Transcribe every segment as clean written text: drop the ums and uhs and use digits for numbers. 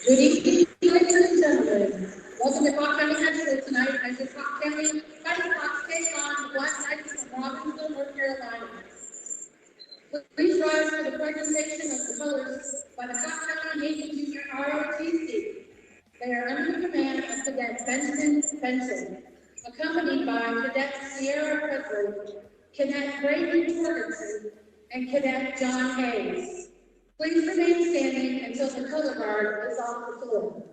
Good evening, ladies and gentlemen. Welcome to Cocke County High School tonight as the Cocke County Fighting Cocks take on the Black Knights from Robbinsville, North Carolina. Please rise for the presentation of the colors by the Cocke County Navy Junior ROTC. They are under the command of Cadet Benson, accompanied by Cadet Sierra Presley, Cadet Brady Torgerson, and Cadet John Hayes. Please remain standing until the color guard is off the floor.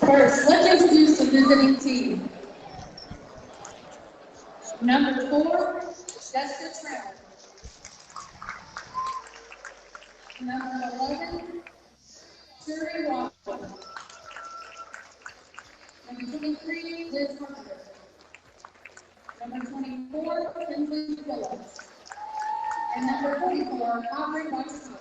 First, let's introduce the visiting team. Number 4, Jessica Trent. Number 11, Sherry Walker. Number 23, Liz Carpenter. Number 24, Kinsley Phillips. And number 44, Aubrey Watson.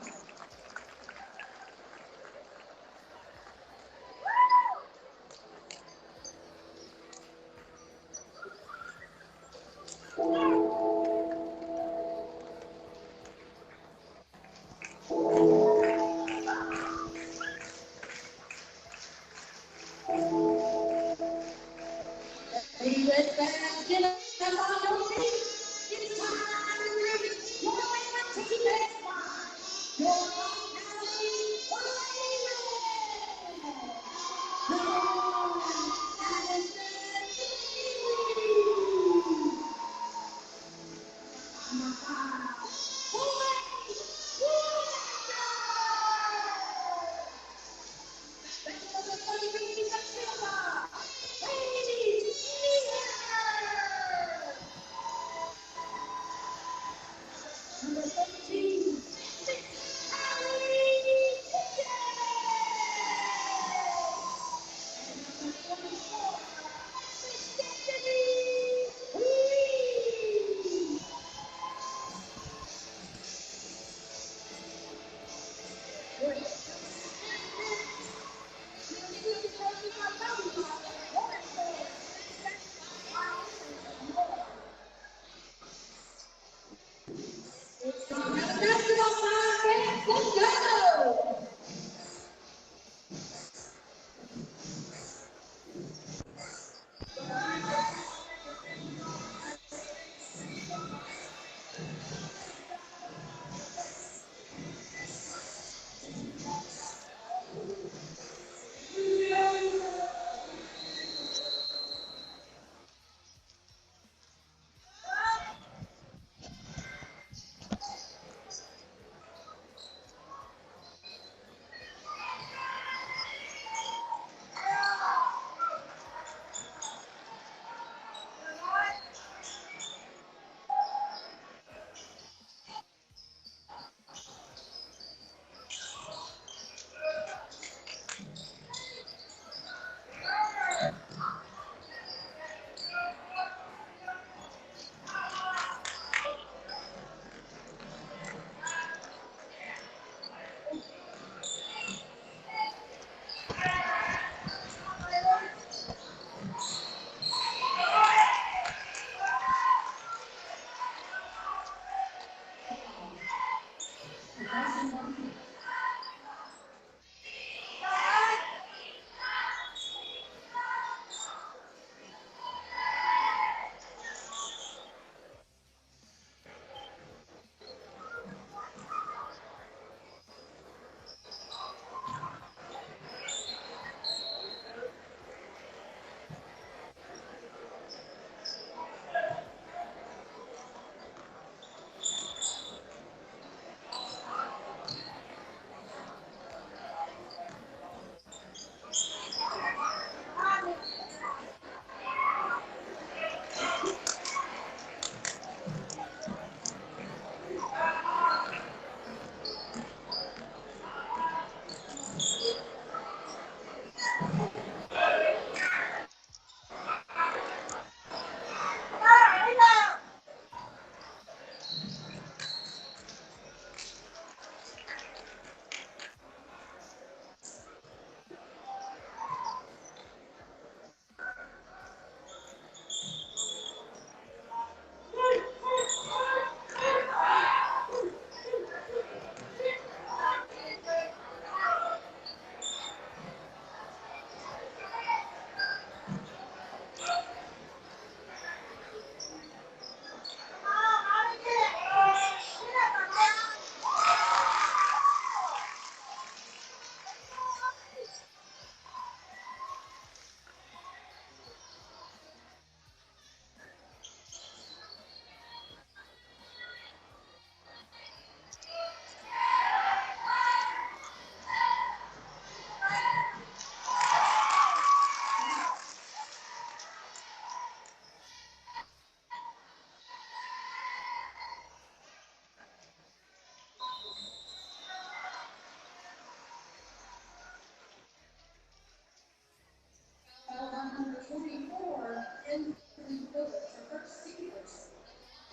then we built our first secrets.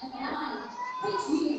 And now, hey,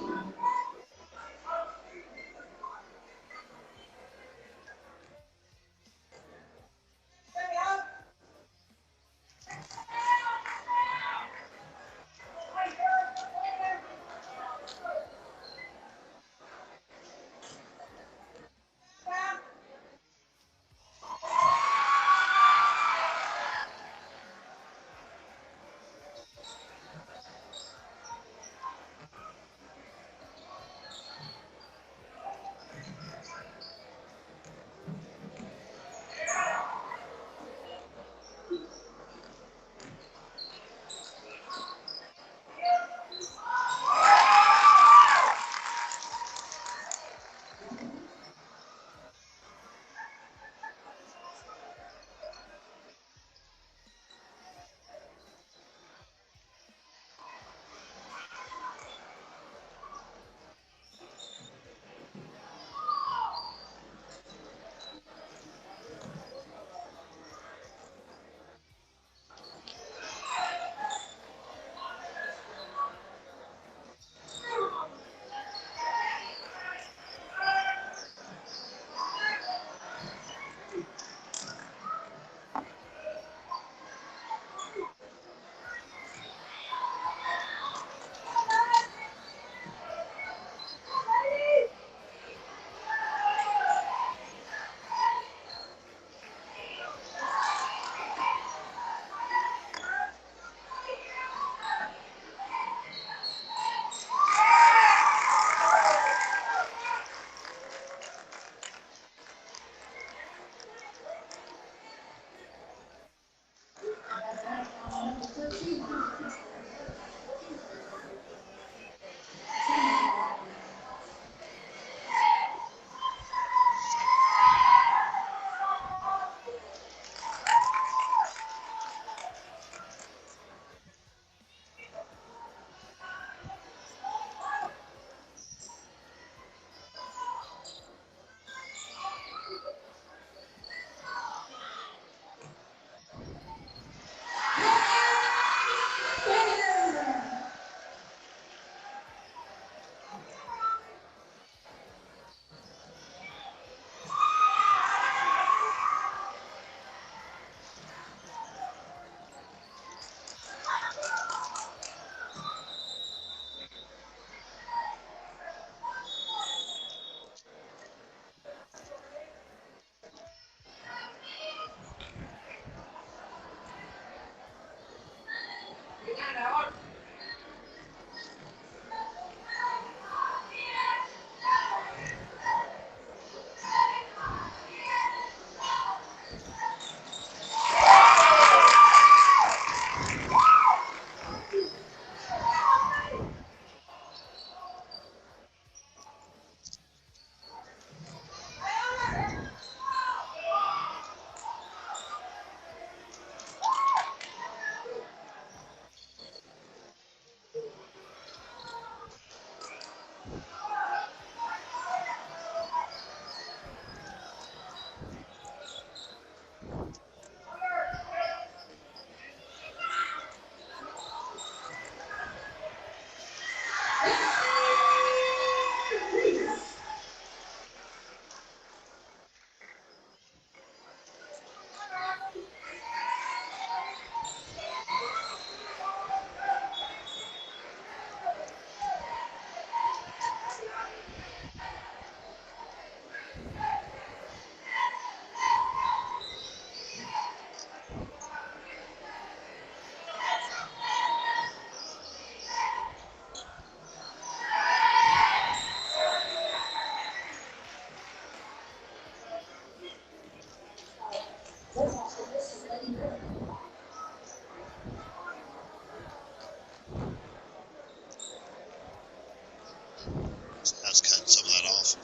That's cutting some of that off.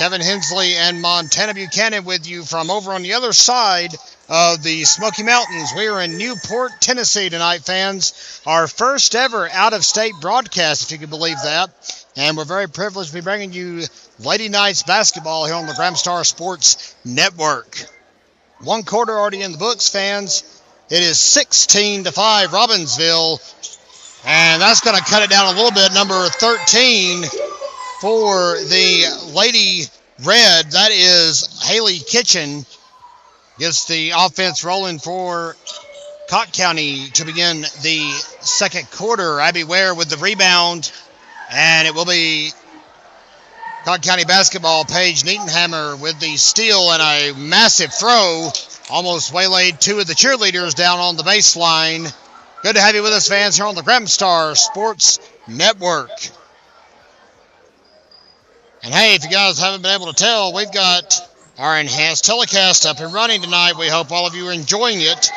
Kevin Hensley and Montana Buchanan with you from over on the other side of the Smoky Mountains. We are in Newport, Tennessee tonight, fans. Our first ever out-of-state broadcast, if you can believe that. And we're very privileged to be bringing you Lady Knights basketball here on the Gramstar Sports Network. One quarter already in the books, fans. It is 16-5 Robbinsville. And that's going to cut it down a little bit. Number 13 for the Lady Red, that is Haley Kitchen. Gets the offense rolling for Cocke County to begin the second quarter. Abby Ware with the rebound. And it will be Cocke County basketball. Paige Neatonhammer with the steal and a massive throw. Almost waylaid two of the cheerleaders down on the baseline. Good to have you with us, fans, here on the Gramstar Sports Network. And hey, if you guys haven't been able to tell, we've got our enhanced telecast up and running tonight. We hope all of you are enjoying it.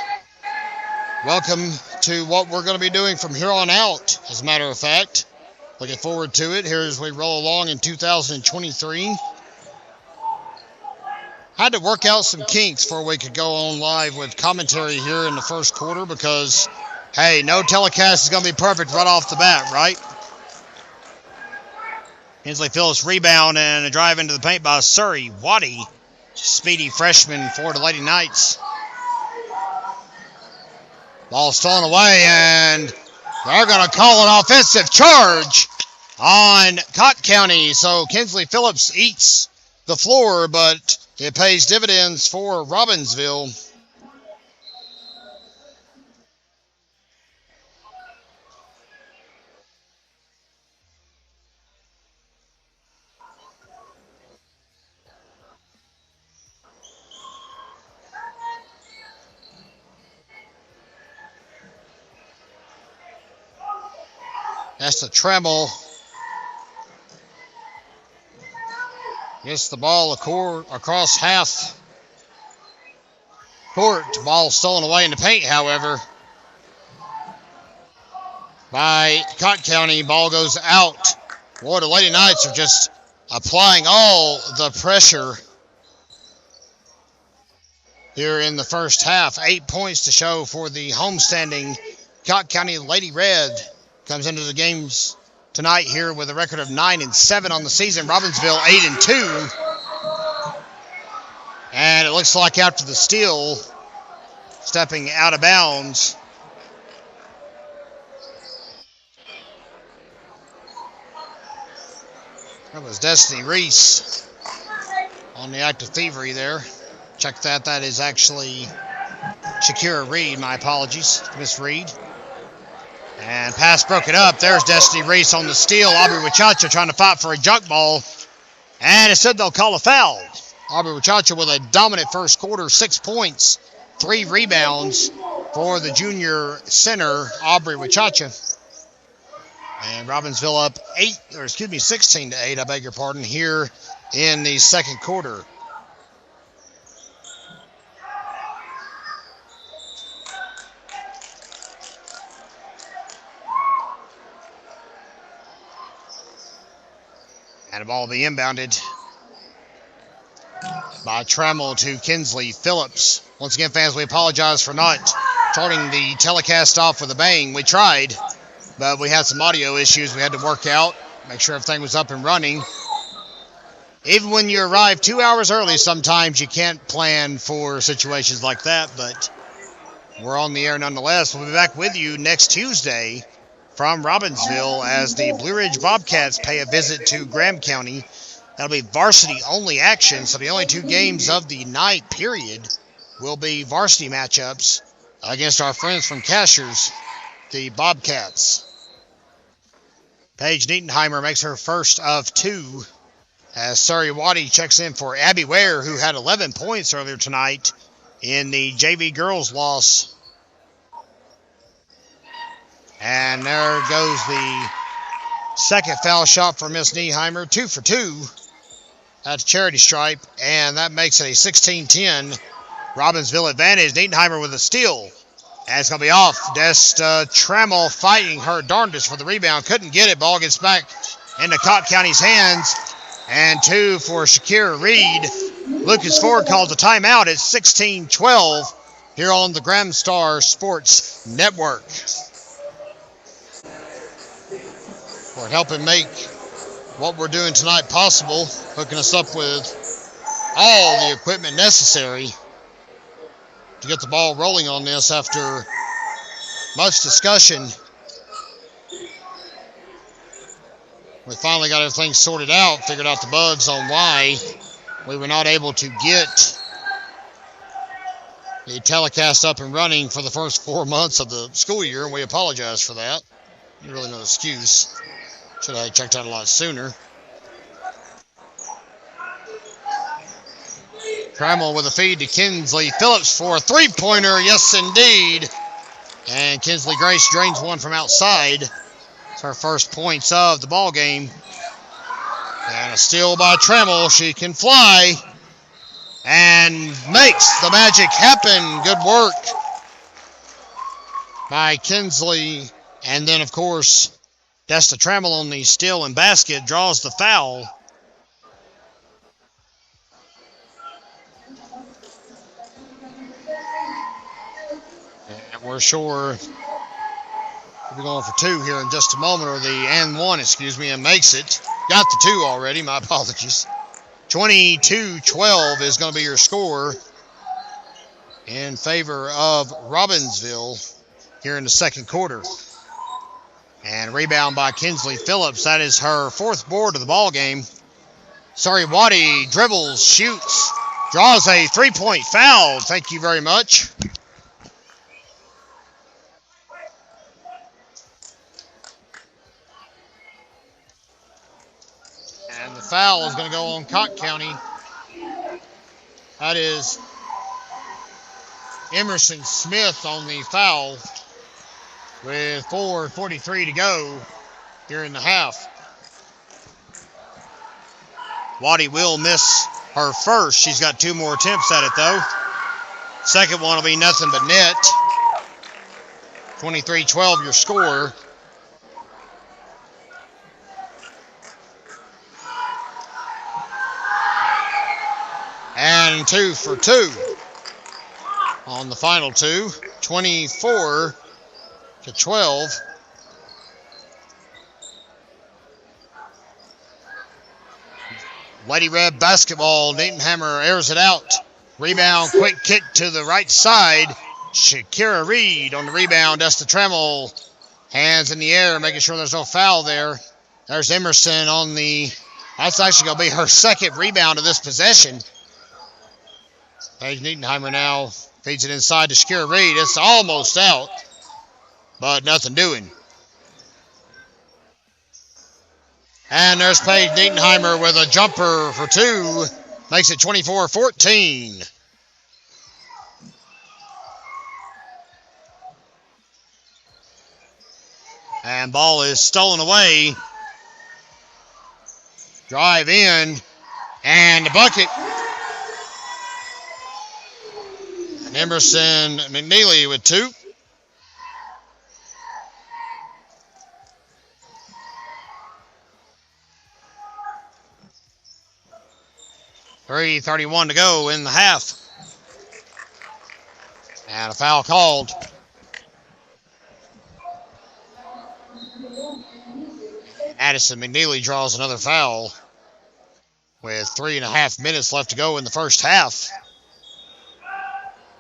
Welcome to what we're going to be doing from here on out, as a matter of fact. Looking forward to it here as we roll along in 2023. Had to work out some kinks before we could go on live with commentary here in the first quarter because, hey, no telecast is going to be perfect right off the bat, right? Hensley Phillips rebound and a drive into the paint by Surrey Waddy. Speedy freshman for the Lady Knights. Ball stolen away, and they're going to call an offensive charge on Cocke County. So Kinsley Phillips eats the floor, but it pays dividends for Robbinsville. That's the treble. Gets the ball across half court. Ball stolen away in the paint, however, by Cocke County. Ball goes out. Boy, the Lady Knights are just applying all the pressure here in the first half. 8 points to show for the homestanding Cocke County Lady Red comes into the games tonight here with a record of 9-7 on the season. Robbinsville 8-2. And it looks like after the steal, stepping out of bounds, that was Destiny Reese on the act of thievery there. Check that. That is actually Shakira Reed. My apologies, Miss Reed. And pass broken up. There's Destiny Reese on the steal. Aubrey Wachacha trying to fight for a junk ball. And instead they'll call a foul. Aubrey Wachacha with a dominant first quarter, 6 points, 3 rebounds for the junior center, Aubrey Wachacha. And Robbinsville up 16-8, I beg your pardon, here in the second quarter. And the ball will be inbounded by Trammell to Kinsley Phillips. Once again, fans, we apologize for not starting the telecast off with a bang. We tried, but we had some audio issues we had to work out, make sure everything was up and running. Even when you arrive 2 hours early, sometimes you can't plan for situations like that, but we're on the air nonetheless. We'll be back with you next Tuesday from Robbinsville as the Blue Ridge Bobcats pay a visit to Graham County. That'll be varsity-only action, so the only 2 games of the night period will be varsity matchups against our friends from Cashers, the Bobcats. Paige Nietenheimer makes her first of 2 as Sari Waddy checks in for Abby Ware, who had 11 points earlier tonight in the JV girls loss. And there goes the second foul shot for Miss Nieheimer, 2 for 2 at the charity stripe, and that makes it a 16-10 Robbinsville advantage. Nietenheimer with a steal, and it's going to be off. Trammell fighting her darndest for the rebound, couldn't get it. Ball gets back into Cocke County's hands, and 2 for Shakira Reed. Lucas Ford calls a timeout at 16-12 here on the Graham Star Sports Network. For helping make what we're doing tonight possible, hooking us up with all the equipment necessary to get the ball rolling on this after much discussion. We finally got everything sorted out, figured out the bugs on why we were not able to get the telecast up and running for the first 4 months of the school year, and we apologize for that. Really no excuse. Should have checked out a lot sooner. Trammell with a feed to Kinsley Phillips for a three-pointer. Yes, indeed. And Kinsley Grace drains one from outside. It's her first points of the ball game. And a steal by Trammell. She can fly and makes the magic happen. Good work by Kinsley. And then, of course, Desta Trammell on the steal and basket draws the foul. And we're sure we'll be going for 2 here in just a moment, or the and 1, and makes it. Got the 2 already, my apologies. 22-12 is going to be your score in favor of Robbinsville here in the second quarter. And rebound by Kinsley Phillips. That is her 4th board of the ball game. Sari Waddy dribbles, shoots, draws a 3-point foul. Thank you very much. And the foul is going to go on Cocke County. That is Emerson Smith on the foul, with 4:43 to go here in the half. Waddy will miss her first. She's got 2 more attempts at it, though. Second one will be nothing but net. 23-12 your score. And 2 for 2 on the final 2. 24-12 to 12. Lady Red basketball. Nietenheimer airs it out. Rebound, quick kick to the right side. Shakira Reed on the rebound. That's the Trammell. Hands in the air, making sure there's no foul there. There's Emerson on the... That's actually going to be her second rebound of this possession. Paige Nietenheimer now feeds it inside to Shakira Reed. It's almost out, but nothing doing. And there's Paige Nietenheimer with a jumper for two. Makes it 24-14. And ball is stolen away. Drive in. And the bucket. And Emerson McNeely with two. .3:31 to go in the half. And a foul called. Addison McNeely draws another foul with 3.5 minutes left to go in the first half.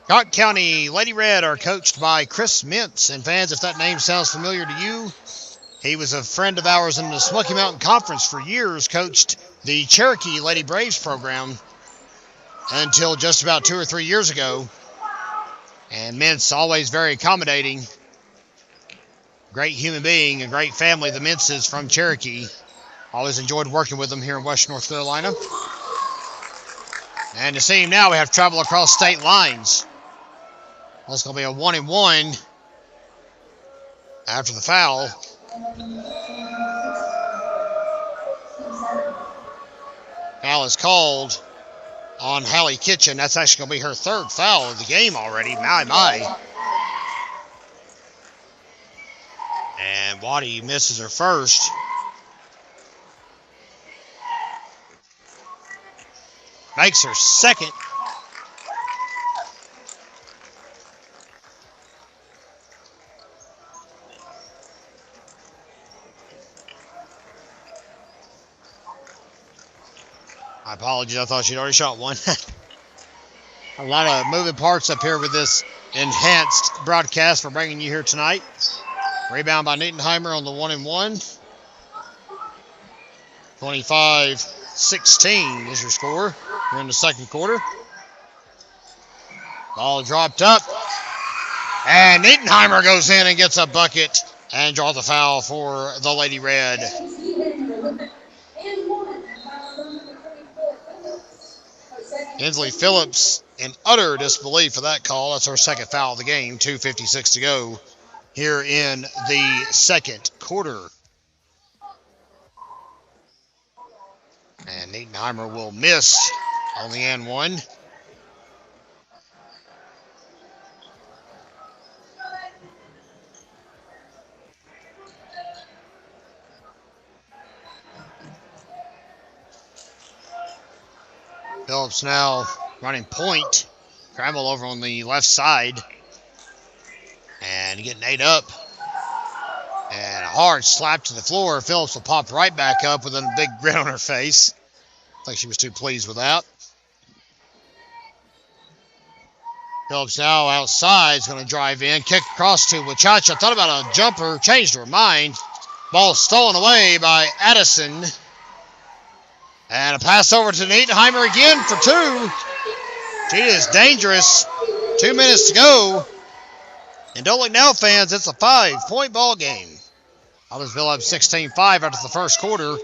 Cocke County Lady Red are coached by Chris Mintz. And fans, if that name sounds familiar to you, he was a friend of ours in the Smoky Mountain Conference for years, coached the Cherokee Lady Braves program until just about 2 or 3 years ago. And Mintz, always very accommodating. Great human being, a great family, the Mintzes from Cherokee. Always enjoyed working with them here in Western North Carolina. And to see him now, we have to travel across state lines. That's going to be a 1-and-1 after the foul. Foul is called on Hallie Kitchen. That's actually going to be her third foul of the game already. My. And Waddy misses her first. Makes her second. I apologize. I thought she'd already shot one. A lot of moving parts up here with this enhanced broadcast we're bringing you here tonight. Rebound by Nietenheimer on the 1-and-1. 25-16 is your score. We're in the second quarter. Ball dropped up. And Nietenheimer goes in and gets a bucket and draws the foul for the Lady Red. Hensley Phillips in utter disbelief of that call. That's her second foul of the game. 2:56 to go here in the second quarter. And Nietenheimer will miss on the and one. Phillips now running point. Trammell over on the left side. And getting ate up. And a hard slap to the floor. Phillips will pop right back up with a big grin on her face. I think she was too pleased with that. Phillips now outside is going to drive in. Kick across to Wachacha. Thought about a jumper. Changed her mind. Ball stolen away by Addison. And a pass over to Nietenheimer again for two. She is dangerous. 2 minutes to go. And don't look now, fans. It's a 5-point ball game. Robbinsville up 16-5 after the first quarter.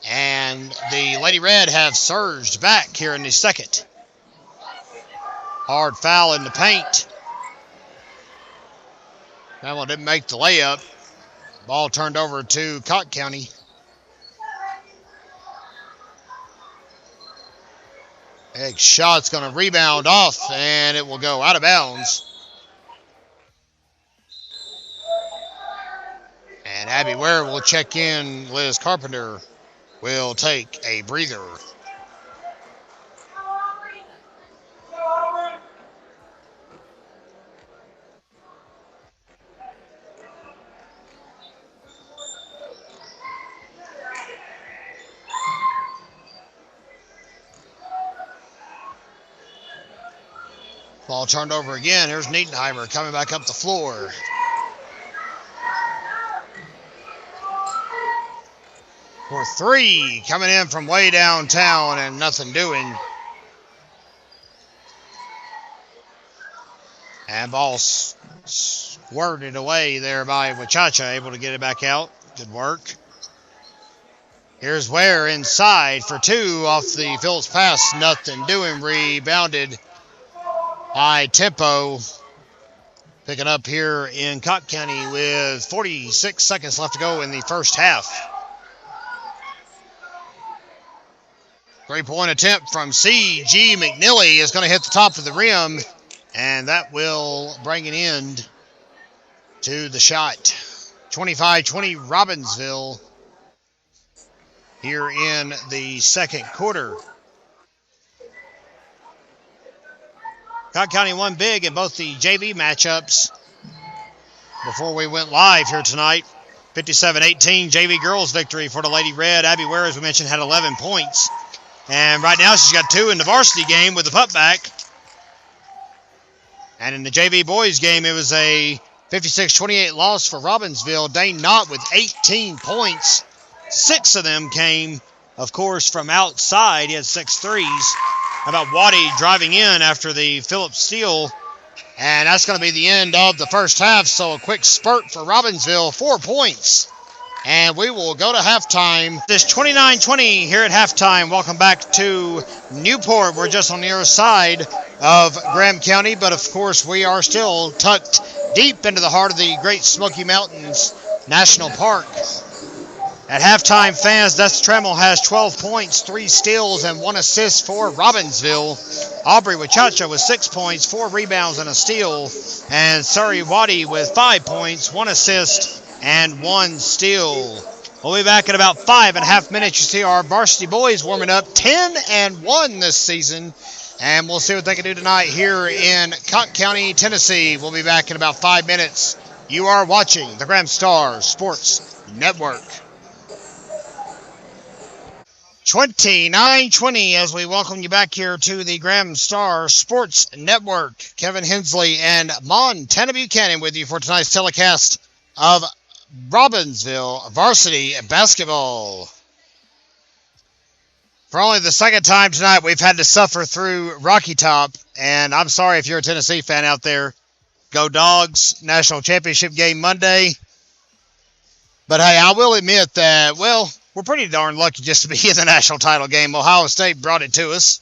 And the Lady Red have surged back here in the second. Hard foul in the paint. Trammell didn't make the layup. Ball turned over to Cocke County. Big shot's going to rebound off, and it will go out of bounds. And Abby Ware will check in. Liz Carpenter will take a breather. Ball turned over again. Here's Niedenheimer coming back up the floor. For three, coming in from way downtown and nothing doing. And ball squirted away there by Wachacha, able to get it back out. Good work. Here's Ware inside for two off the Phillips pass. Nothing doing. Rebounded by Tempo. Picking up here in Cocke County with 46 seconds left to go in the first half. 3-point attempt from C.G. McNeely is going to hit the top of the rim, and that will bring an end to the shot. 25-20 Robbinsville here in the second quarter. Cocke County won big in both the JV matchups before we went live here tonight. 57-18 JV girls victory for the Lady Red. Abby Ware, as we mentioned, had 11 points. And right now she's got 2 in the varsity game with the putback. And in the JV boys game, it was a 56-28 loss for Robbinsville. Dane Knott with 18 points. 6 of them came, of course, from outside. He had 6 threes. How about Waddy driving in after the Phillips steal? And that's going to be the end of the first half. So a quick spurt for Robbinsville, 4 points. And we will go to halftime. This 29-20 here at halftime. Welcome back to Newport. We're just on the other side of Graham County, but of course we are still tucked deep into the heart of the Great Smoky Mountains National Park. At halftime, fans, Desta Trammell has 12 points, 3 steals, and 1 assist for Robbinsville. Aubrey Wachacha with 6 points, 4 rebounds, and a steal. And Surrey Waddy with 5 points, 1 assist, and 1 steal. We'll be back in about 5.5 minutes. You see our varsity boys warming up 10-1 this season. And we'll see what they can do tonight here in Cocke County, Tennessee. We'll be back in about 5 minutes. You are watching the Graham Star Sports Network. 29-20 as we welcome you back here to the Graham Star Sports Network. Kevin Hensley and Montana Buchanan with you for tonight's telecast of Robbinsville varsity basketball. For only the second time tonight, we've had to suffer through Rocky Top, and I'm sorry if you're a Tennessee fan out there. Go Dogs, national championship game Monday. But hey, I will admit that, well, we're pretty darn lucky just to be in the national title game. Ohio State brought it to us.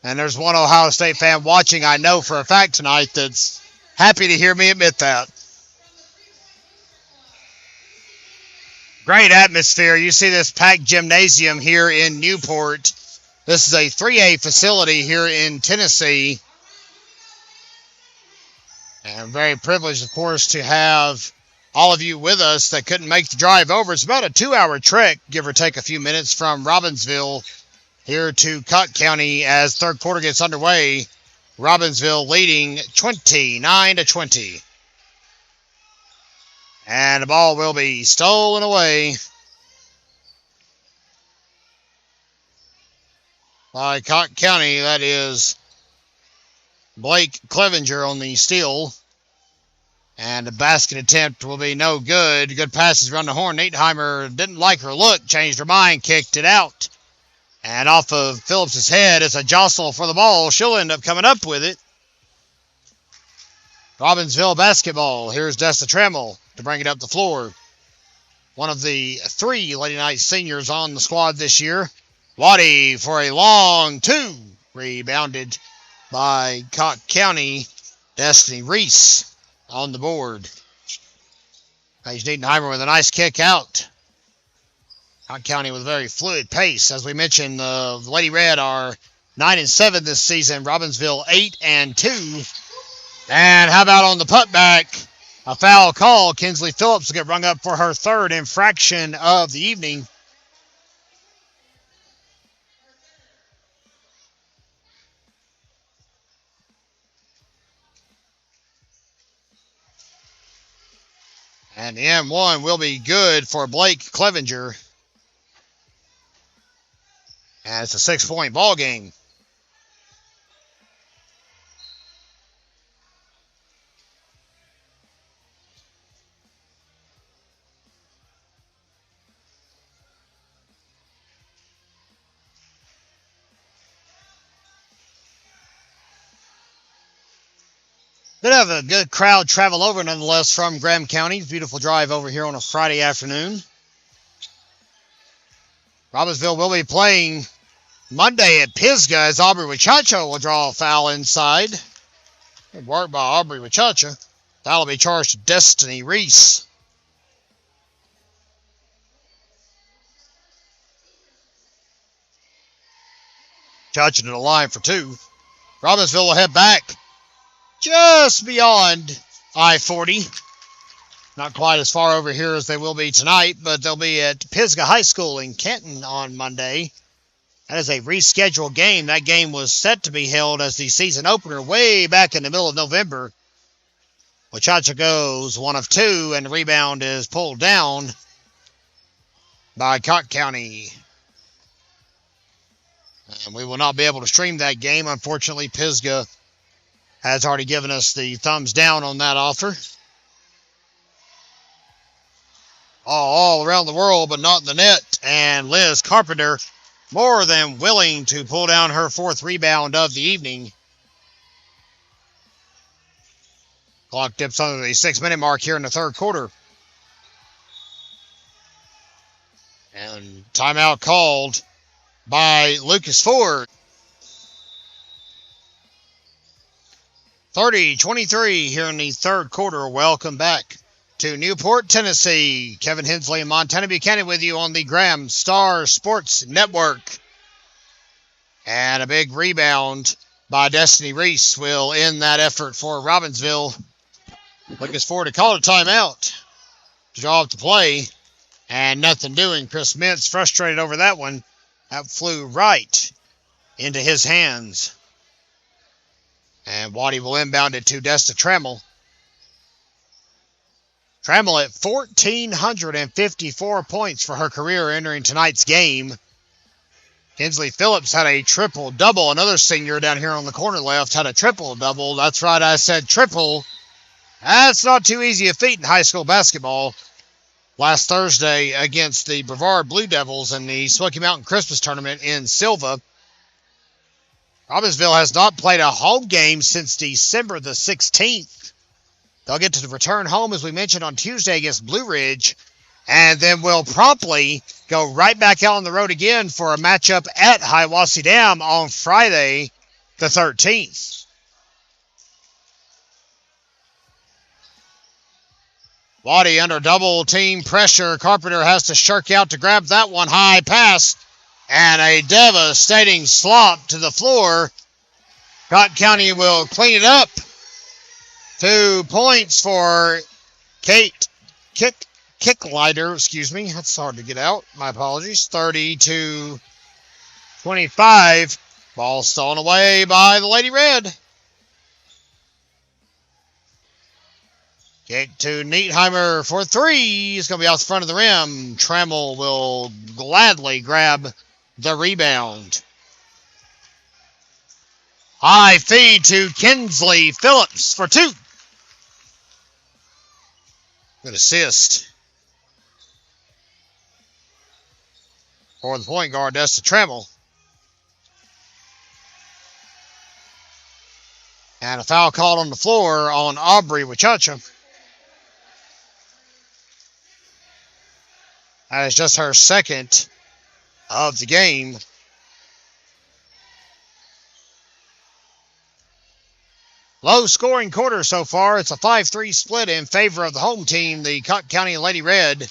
And there's one Ohio State fan watching, I know for a fact tonight, that's happy to hear me admit that. Great atmosphere. You see this packed gymnasium here in Newport. This is a 3A facility here in Tennessee. And I'm very privileged, of course, to have all of you with us that couldn't make the drive over. It's about a 2-hour trek, give or take a few minutes, from Robbinsville here to Cocke County as third quarter gets underway. Robbinsville leading 29-20. And the ball will be stolen away by Cocke County. That is Blake Clevenger on the steal. And the basket attempt will be no good. Good passes around the horn. Niedenheimer didn't like her look, changed her mind, kicked it out. And off of Phillips' head, it's a jostle for the ball. She'll end up coming up with it. Robbinsville basketball. Here's Desta Trammell to bring it up the floor. One of the 3 Lady Knights seniors on the squad this year. Waddy for a long 2. Rebounded by Cocke County. Destiny Reese on the board. Paige Niedenheimer with a nice kick out. Cocke County with a very fluid pace. As we mentioned, the Lady Red are 9-7 this season. Robbinsville 8-2. And how about on the putback? A foul call. Kinsley Phillips will get rung up for her 3rd infraction of the evening. And the M1 will be good for Blake Clevenger. And it's a 6-point ball game. Good to have a good crowd travel over nonetheless from Graham County. Beautiful drive over here on a Friday afternoon. Robbinsville will be playing Monday at Pisgah as Aubrey Wachacha will draw a foul inside. Good work by Aubrey Wachacha. Foul will be charged to Destiny Reese. Wachacha to the line for two. Robbinsville will head back just beyond I-40. Not quite as far over here as they will be tonight, but they'll be at Pisgah High School in Kenton on Monday. That is a rescheduled game. That game was set to be held as the season opener way back in the middle of November. Wachacha goes 1 of 2, and the rebound is pulled down by Cocke County. And we will not be able to stream that game. Unfortunately, Pisgah has already given us the thumbs down on that offer. All around the world, but not in the net. And Liz Carpenter, more than willing to pull down her 4th rebound of the evening. Clock dips under the 6-minute mark here in the 3rd quarter. And timeout called by Lucas Ford. 30-23 here in the 3rd quarter. Welcome back to Newport, Tennessee. Kevin Hensley and Montana Buchanan with you on the Graham Star Sports Network. And a big rebound by Destiny Reese will end that effort for Robbinsville. Lucas Ford to call a timeout to draw up the play. And nothing doing. Chris Mintz frustrated over that one. That flew right into his hands. And Waddy will inbound it to Desta Trammell. Trammell at 1,454 points for her career entering tonight's game. Kinsley Phillips had a triple-double. Another senior down here on the corner left had a triple-double. That's right, I said triple. That's not too easy a feat in high school basketball. Last Thursday against the Brevard Blue Devils in the Smoky Mountain Christmas Tournament in Silva. Robbinsville has not played a home game since December the 16th. They'll get to return home, as we mentioned, on Tuesday against Blue Ridge, and then will promptly go right back out on the road again for a matchup at Hiawassee Dam on Friday the 13th. Waddy under double team pressure. Carpenter has to shirk out to grab that one. High pass and a devastating slop to the floor. Cocke County will clean it up. 2 points for Kate Kicklighter. Excuse me. That's hard to get out. My apologies. 30-25. Ball stolen away by the Lady Red. Kick to Nietheimer for 3. He's going to be off the front of the rim. Trammell will gladly grab the rebound. High feed to Kinsley Phillips for 2. Good assist for the point guard, Desta Trammell. And a foul called on the floor on Aubrey Wachacha. That is just her 2nd of the game. Low scoring quarter so far. It's a 5-3 split in favor of the home team, the Cocke County Lady Red.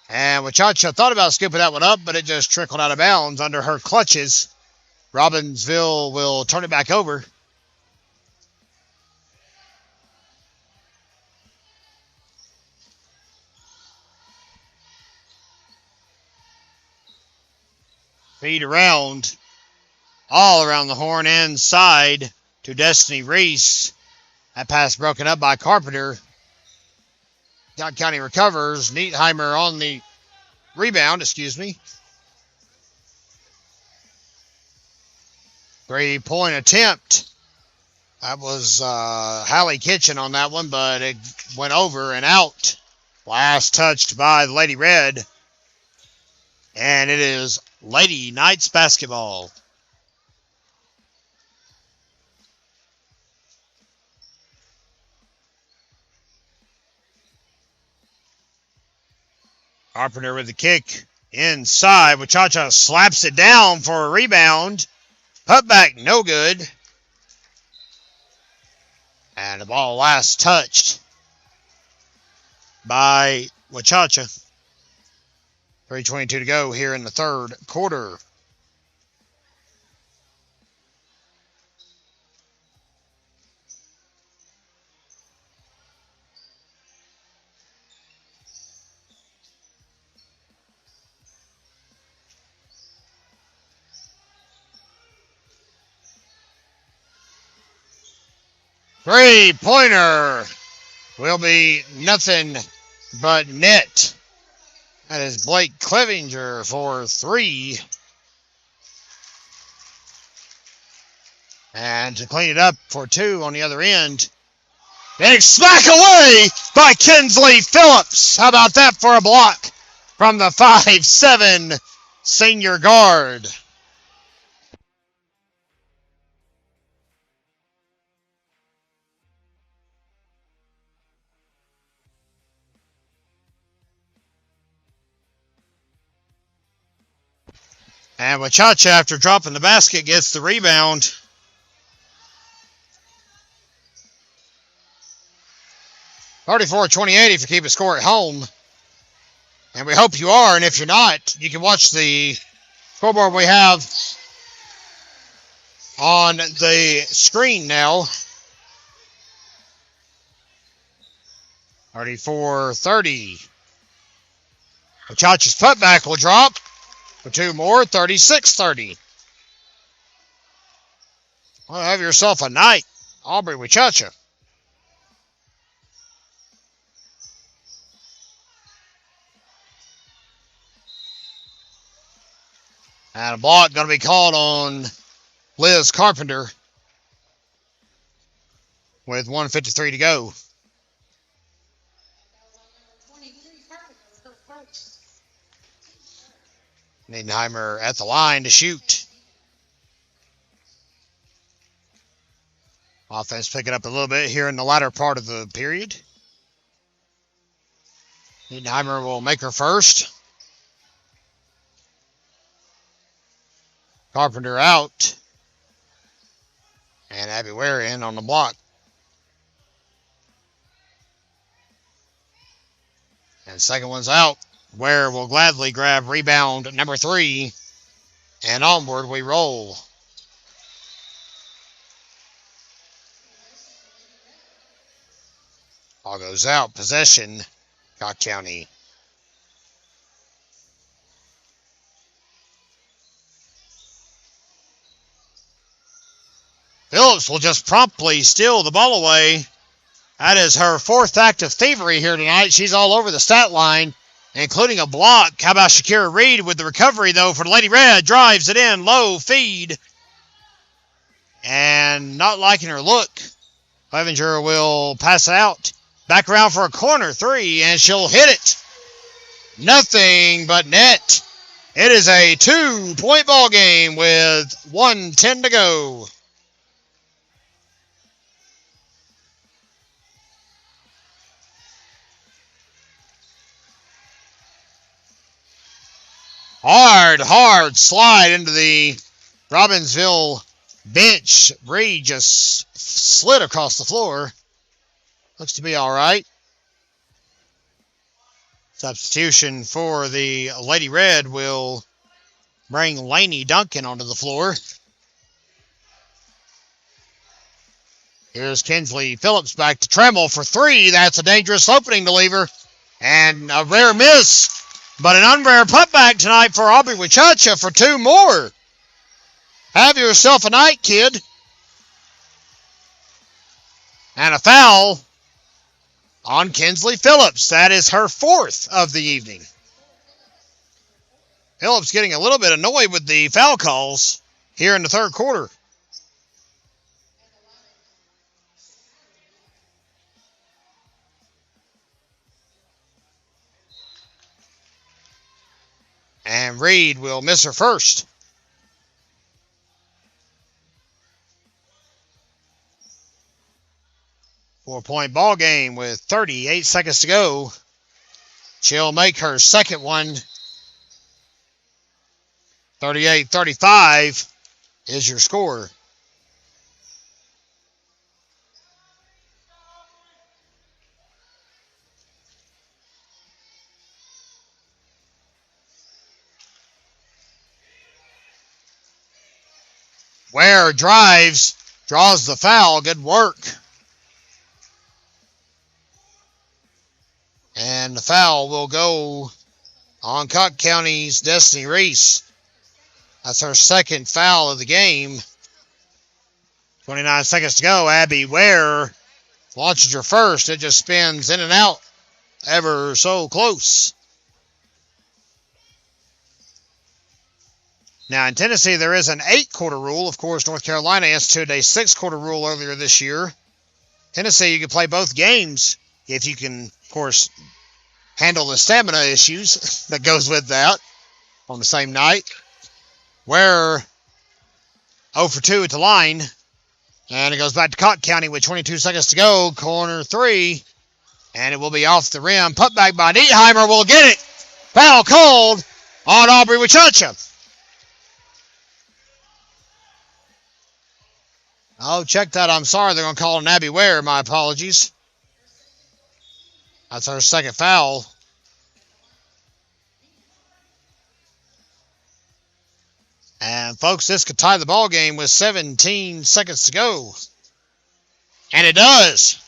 And Wachacha thought about scooping that one up, but it just trickled out of bounds under her clutches. Robbinsville will turn it back over. Feed around, all around the horn inside to Destiny Reese. That pass broken up by Carpenter. Cocke County recovers. Nietheimer on the rebound, 3-point attempt. That was Hallie Kitchen on that one, but it went over and out. Last touched by the Lady Red. And it is Lady Knights basketball. Carpenter with the kick inside. Wachacha slaps it down for a rebound. Putback, no good. And the ball last touched by Wachacha. 3:22 to go here in the third quarter. Three-pointer will be nothing but net. That is Blake Clevenger for 3. And to clean it up for 2 on the other end. Big smack away by Kinsley Phillips. How about that for a block from the 5'7" senior guard? And Wachacha, after dropping the basket, gets the rebound. (34-28) if you keep a score at home. And we hope you are, and if you're not, you can watch the scoreboard we have on the screen now. 34-30. Wachacha's putback will drop for 2 more, 36-30. Well, have yourself a night, Aubrey Wachacha. And a block going to be called on Liz Carpenter with 1:53 to go. Niedenheimer at the line to shoot. Offense picking up a little bit here in the latter part of the period. Niedenheimer will make her first. Carpenter out. And Abby Ware in on the block. And second one's out. Ware will gladly grab rebound number 3. And onward we roll. Ball goes out. Possession, Cocke County. Phillips will just promptly steal the ball away. That is her 4th act of thievery here tonight. She's all over the stat line, including a block. How about Shakira Reed with the recovery, though, for the Lady Red. Drives it in, low feed. And not liking her look. Clevenger will pass it out. Back around for a corner 3, and she'll hit it. Nothing but net. It is a 2-point ball game with 1:10 to go. Hard slide into the Robbinsville bench. Reed just slid across the floor. Looks to be all right. Substitution for the Lady Red will bring Lainey Duncan onto the floor. Here's Kinsley Phillips back to Tremmel for 3. That's a dangerous opening to leave her. And a rare miss. But an unrare putback tonight for Aubrey Wachacha for 2 more. Have yourself a night, kid. And a foul on Kinsley Phillips. That is her 4th of the evening. Phillips getting a little bit annoyed with the foul calls here in the third quarter. And Reed will miss her first. Four-point ball game with 38 seconds to go She'll make her second one. 38-35 is your score. Ware drives, draws the foul. Good work. And the foul will go on Cocke County's Destiny Reese. That's her second foul of the game. 29 seconds to go. Abby Ware launches her first. It just spins in and out ever so close. Now, in Tennessee, there is an 8-quarter rule. Of course, North Carolina instituted a 6-quarter rule earlier this year. Tennessee, you can play both games if you can, of course, handle the stamina issues that goes with that on the same night. Where 0 for 2 at the line. And it goes back to Cocke County with 22 seconds to go. Corner 3. And it will be off the rim. Put back by Nietheimer. Will get it. Foul called on Aubrey Wachacha. Oh, check that. I'm sorry. They're going to call an Abby Ware. My apologies. That's her second foul. And, folks, this could tie the ball game with 17 seconds to go. And it does.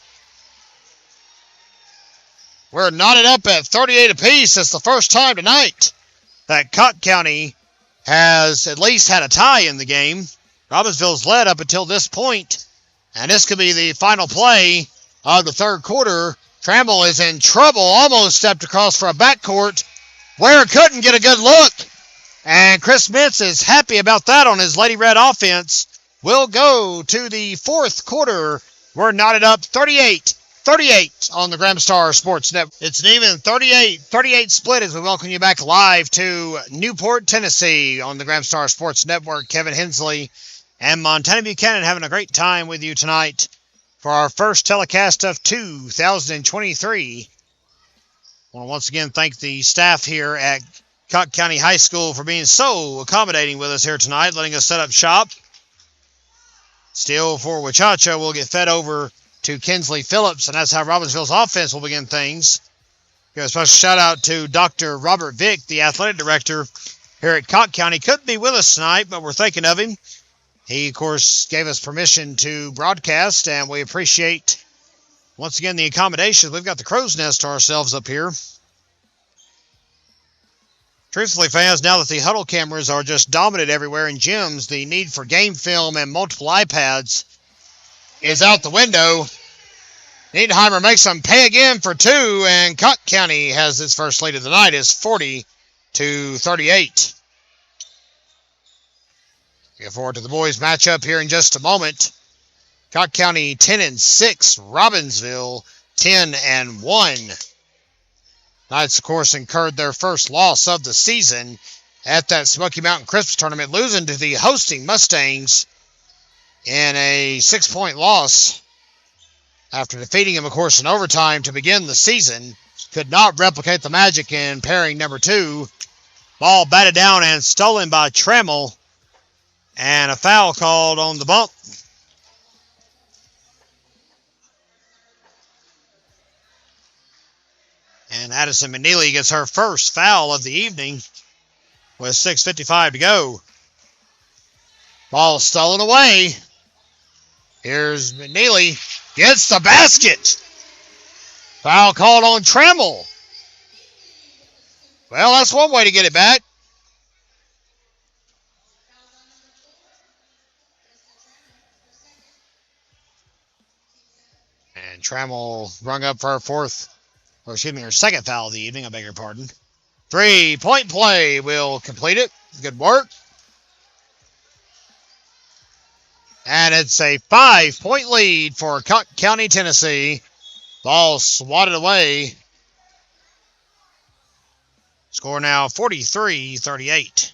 We're knotted up at 38 apiece. It's the first time tonight that Cocke County has at least had a tie in the game. Robbinsville's led up until this point, and this could be the final play of the third quarter. Trammell is in trouble, almost stepped across for a backcourt. Ware couldn't get a good look, and Chris Mintz is happy about that on his Lady Red offense. We'll go to the fourth quarter. We're knotted up 38 on the Gramstar Sports Network. It's an even 38 split as we welcome you back live to Newport, Tennessee on the Gramstar Sports Network. Kevin Hensley and Montana Buchanan having a great time with you tonight for our first telecast of 2023. I want to once again thank the staff here at Cocke County High School for being so accommodating with us here tonight, letting us set up shop. Still for Wachacha will get fed over to Kinsley Phillips, and that's how Robbinsville's offense will begin things. Give a special shout out to Dr. Robert Vick, the athletic director here at Cocke County. Couldn't be with us tonight, but we're thinking of him. He, of course, gave us permission to broadcast, and we appreciate, once again, the accommodations. We've got the crow's nest to ourselves up here. Truthfully, fans, now that the huddle cameras are just dominant everywhere in gyms, the need for game film and multiple iPads is out the window. Nietheimer makes them pay again for 2, and Cocke County has its first lead of the night. It's 40-38. Looking forward to the boys' matchup here in just a moment. Cocke County 10-6, Robbinsville 10-1. Knights, of course, incurred their first loss of the season at that Smoky Mountain Crisps tournament, losing to the hosting Mustangs in a 6-point loss after defeating them, of course, in overtime to begin the season. Could not replicate the magic in pairing number 2. Ball batted down and stolen by Trammell. And a foul called on the bump. And Addison McNeely gets her first foul of the evening with 6:55 to go. Ball stolen away. Here's McNeely. Gets the basket. Foul called on Trammell. Well, that's one way to get it back. And Trammell rung up for her her second foul of the evening, I beg your pardon. 3-point play will complete it. Good work. And it's a 5-point lead for Cocke County, Tennessee. Ball swatted away. Score now 43-38.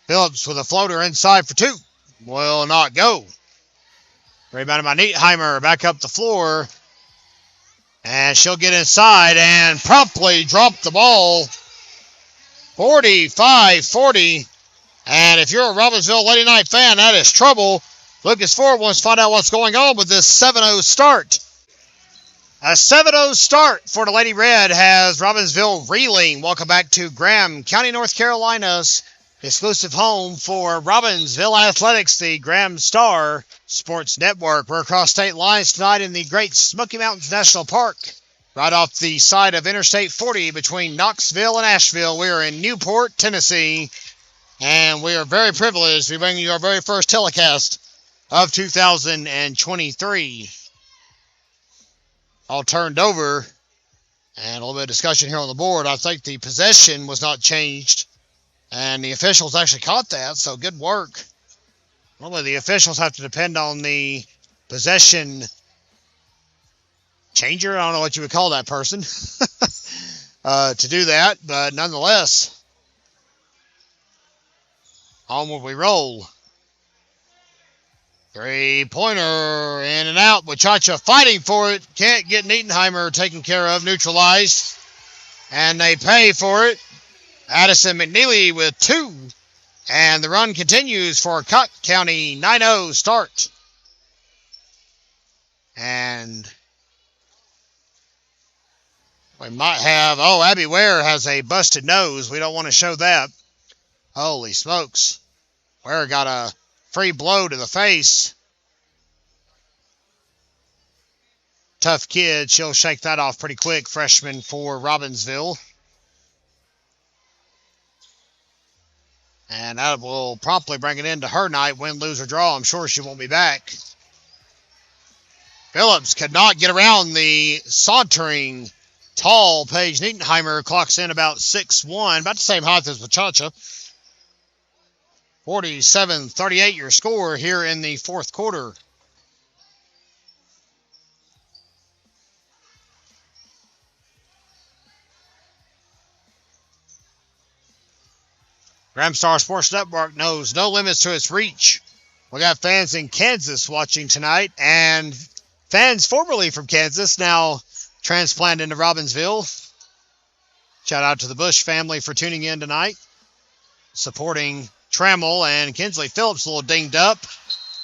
Phillips with a floater inside for 2. will not go. Rebounded by Nietheimer, back up the floor. And she'll get inside and promptly drop the ball. 45-40. And if you're a Robbinsville Lady Knight fan, that is trouble. Lucas Ford wants to find out what's going on with this 7-0 start. A 7-0 start for the Lady Red has Robbinsville reeling. Welcome back to Graham County, North Carolina's exclusive home for Robbinsville Athletics, the Graham Star Sports Network. We're across state lines tonight in the Great Smoky Mountains National Park, right off the side of Interstate 40 between Knoxville and Asheville. We are in Newport, Tennessee, and we are very privileged to be bringing you our very first telecast of 2023. All turned over, and a little bit of discussion here on the board. I think the possession was not changed, and the officials actually caught that, so good work. Normally the officials have to depend on the possession changer, I don't know what you would call that person, to do that, but nonetheless, onward we roll. Three-pointer, in and out, with Chacha fighting for it. Can't get Nietheimer taken care of, neutralized. And they pay for it. Addison McNeely with 2. And the run continues for Cocke County 9-0 start. And we might have, Abby Ware has a busted nose. We don't want to show that. Holy smokes. Ware got a free blow to the face. Tough kid. She'll shake that off pretty quick. Freshman for Robbinsville. And that will promptly bring it into her night. Win, lose, or draw. I'm sure she won't be back. Phillips could not get around the sauntering, tall Paige Nietheimer. Clocks in about 6'1", about the same height as Wachacha. 47-38 your score here in the fourth quarter. Graham Star Sports Network knows no limits to its reach. We got fans in Kansas watching tonight, and fans formerly from Kansas now transplanted into Robbinsville. Shout out to the Bush family for tuning in tonight, supporting Trammell, and Kinsley Phillips a little dinged up.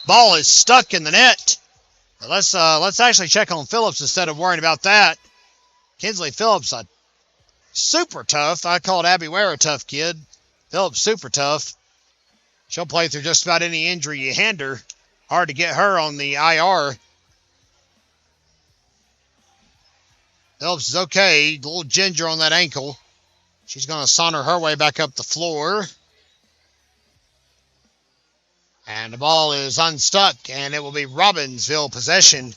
Ball is stuck in the net. Let's actually check on Phillips instead of worrying about that. Kinsley Phillips, super tough. I called Abby Ware a tough kid. Phillips super tough. She'll play through just about any injury you hand her. Hard to get her on the IR. Phillips is okay. A little ginger on that ankle. She's going to saunter her way back up the floor. And the ball is unstuck, and it will be Robbinsville possession.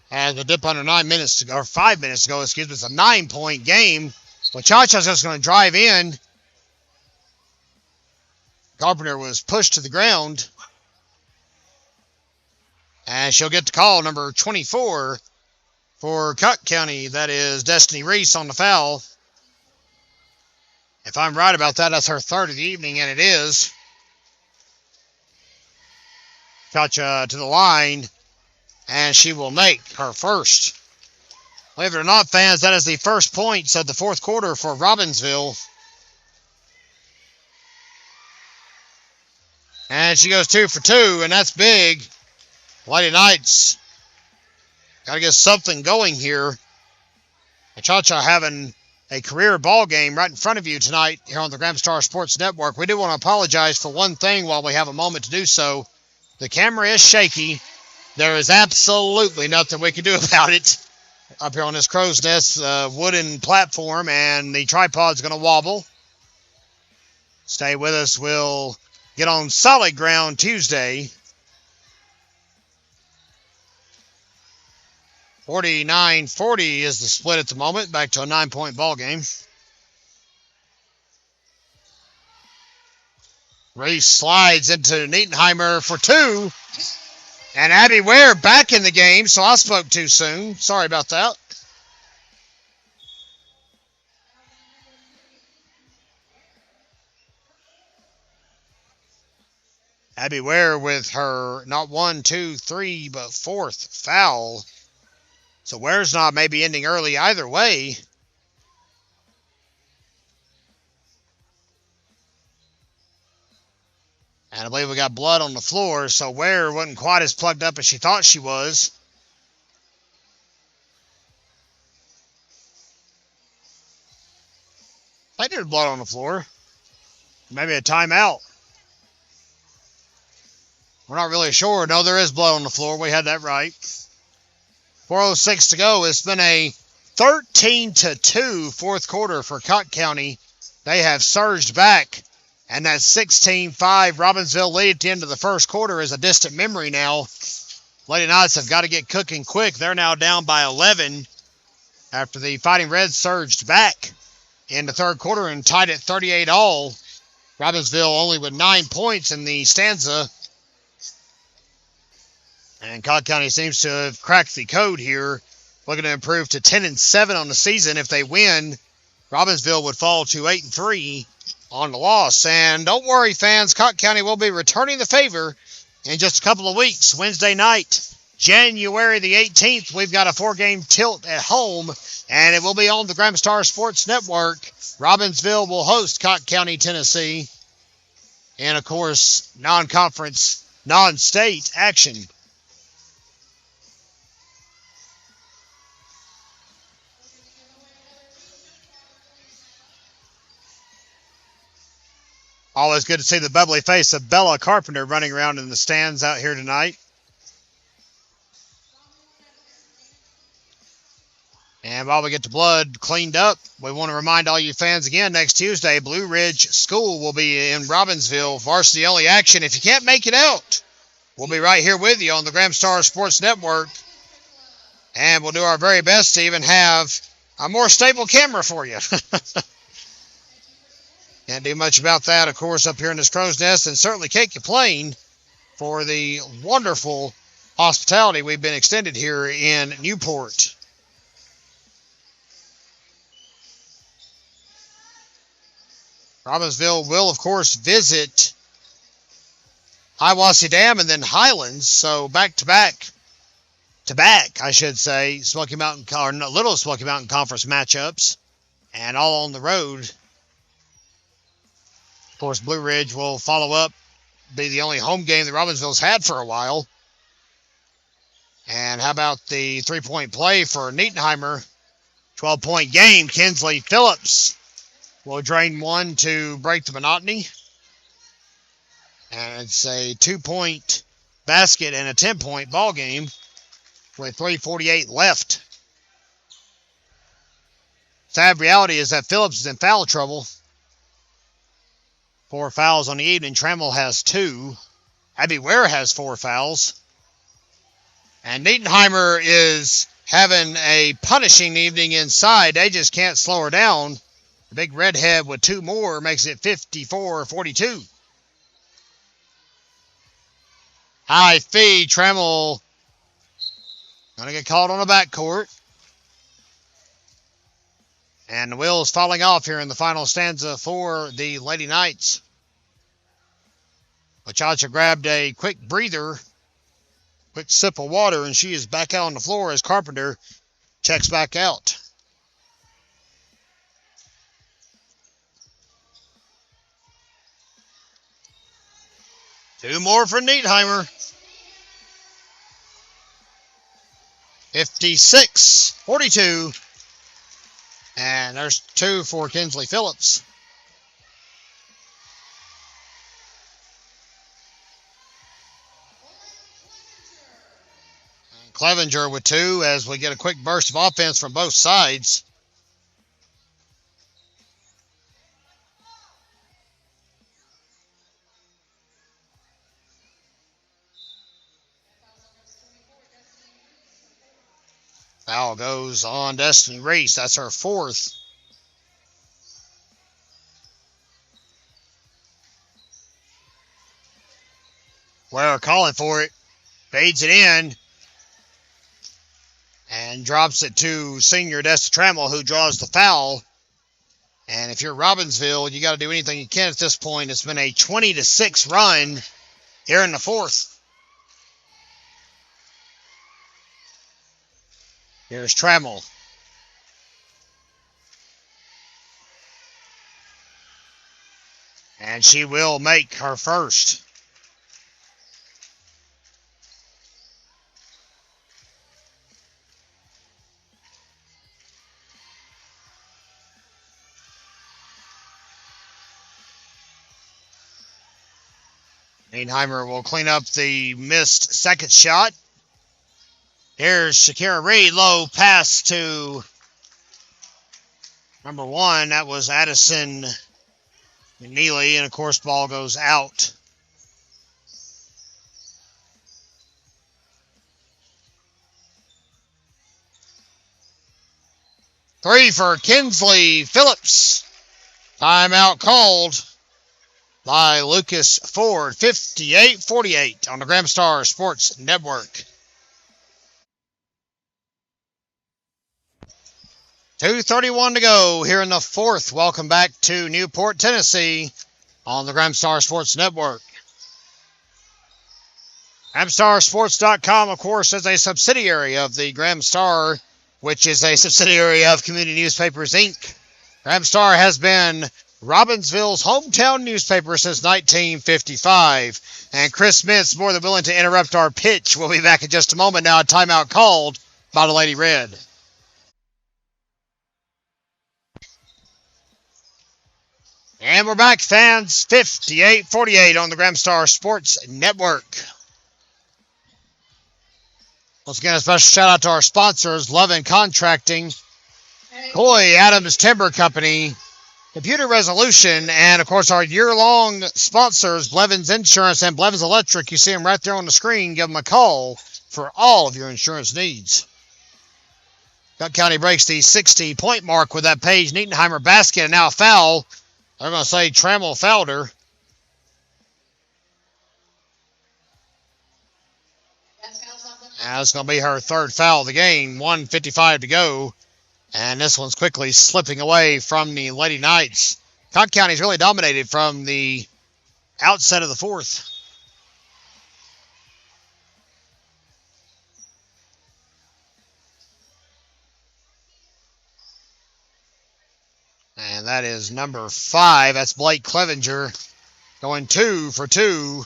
As a dip under 5 minutes to go, it's a 9-point game. Wachacha's just going to drive in. Carpenter was pushed to the ground. And she'll get the call, number 24 for Cocke County. That is Destiny Reese on the foul. If I'm right about that, that's her third of the evening, and it is. Chacha to the line, and she will make her first. Believe it or not, fans, that is the first points of the fourth quarter for Robbinsville. And she goes 2 for 2, and that's big. Lady Knights got to get something going here. Chacha having a career ball game right in front of you tonight here on the Graham Star Sports Network. We do want to apologize for one thing while we have a moment to do so. The camera is shaky. There is absolutely nothing we can do about it up here on this crow's nest wooden platform, and the tripod's going to wobble. Stay with us. We'll get on solid ground Tuesday. 49-40 is the split at the moment. Back to a 9-point ball game. Reese slides into Nietheimer for 2. And Abby Ware back in the game, so I spoke too soon. Sorry about that. Abby Ware with her not 1, 2, 3, but 4th foul. So Ware's not maybe ending early either way. And I believe we got blood on the floor, so Ware wasn't quite as plugged up as she thought she was. I think there's blood on the floor. Maybe a timeout. We're not really sure. No, there is blood on the floor. We had that right. 4:06 to go. It's been a 13-2 fourth quarter for Cocke County. They have surged back. And that 16-5 Robbinsville lead at the end of the first quarter is a distant memory now. Lady Knights have got to get cooking quick. They're now down by 11 after the Fighting Reds surged back in the third quarter and tied at 38 all. Robbinsville only with 9 points in the stanza. And Cocke County seems to have cracked the code here, looking to improve to 10-7 on the season. If they win, Robbinsville would fall to 8-3 on the loss. And don't worry, fans, Cocke County will be returning the favor in just a couple of weeks. Wednesday night, January the 18th, we've got a 4-game tilt at home, and it will be on the Graham Star Sports Network. Robbinsville will host Cocke County, Tennessee, and, of course, non-conference, non-state action. Always good to see the bubbly face of Bella Carpenter running around in the stands out here tonight. And while we get the blood cleaned up, we want to remind all you fans again, next Tuesday, Blue Ridge School will be in Robbinsville, varsity only action. If you can't make it out, we'll be right here with you on the Graham Star Sports Network. And we'll do our very best to even have a more stable camera for you. Can't do much about that, of course, up here in this crow's nest, and certainly can't complain for the wonderful hospitality we've been extended here in Newport. Robbinsville will, of course, visit Hiwassee Dam and then Highlands, so back-to-back, I should say, Smoky Mountain, or Little Smoky Mountain Conference matchups, and all on the road. Of course, Blue Ridge will follow up, be the only home game that Robbinsville's had for a while. And how about the three-point play for Nietenheimer? 12-point game. Kinsley Phillips will drain one to break the monotony. And it's a 2-point basket and a 10-point ball game with 3:48 left. Sad reality is that Phillips is in foul trouble. 4 fouls on the evening. Trammell has 2. Abby Ware has 4 fouls. And Nietenheimer is having a punishing evening inside. They just can't slow her down. The big redhead with 2 more makes it 54-42. High fee. Trammell going to get called on the backcourt. And the wheels falling off here in the final stanza for the Lady Knights. Wachacha grabbed a quick breather, quick sip of water, and she is back out on the floor as Carpenter checks back out. Two more for Nietenheimer. 56-42. And there's 2 for Kinsley Phillips. And Clevenger with 2 as we get a quick burst of offense from both sides. Foul goes on Destiny Reese. That's her 4th. Ware calling for it. Fades it in. And drops it to senior Desta Trammell, who draws the foul. And if you're Robbinsville, you got to do anything you can at this point. It's been a 20-6 run here in the fourth. Here's Trammell. And she will make her first. Nienheimer will clean up the missed second shot. Here's Shakira Reed. Low pass to number one. That was Addison McNeely. And, of course, ball goes out. Three for Kinsley Phillips. Timeout called by Lucas Ford. 58-48 on the Gramstar Sports Network. 2:31 to go here in the fourth. Welcome back to Newport, Tennessee on the Gramstar Sports Network. GramstarSports.com, of course, is a subsidiary of the Gramstar, which is a subsidiary of Community Newspapers, Inc. Gramstar has been Robbinsville's hometown newspaper since 1955. And Chris Mintz, more than willing to interrupt our pitch. We'll be back in just a moment now. A timeout called by the Lady Red. And we're back, fans. 58-48 on the Gramstar Sports Network. Once again, a special shout out to our sponsors, Love and Contracting, Coy Adams Timber Company, Computer Resolution, and of course our year-long sponsors, Blevins Insurance and Blevins Electric. You see them right there on the screen. Give them a call for all of your insurance needs. Cocke County breaks the 60-point mark with that Paige Nienheimer basket, and now a foul. They're going to say Trammell fouled her. Now it's going to be her third foul of the game. 1:55 to go. And this one's quickly slipping away from the Lady Knights. Cocke County's really dominated from the outset of the fourth. And that is number 5. That's Blake Clevenger going 2 for 2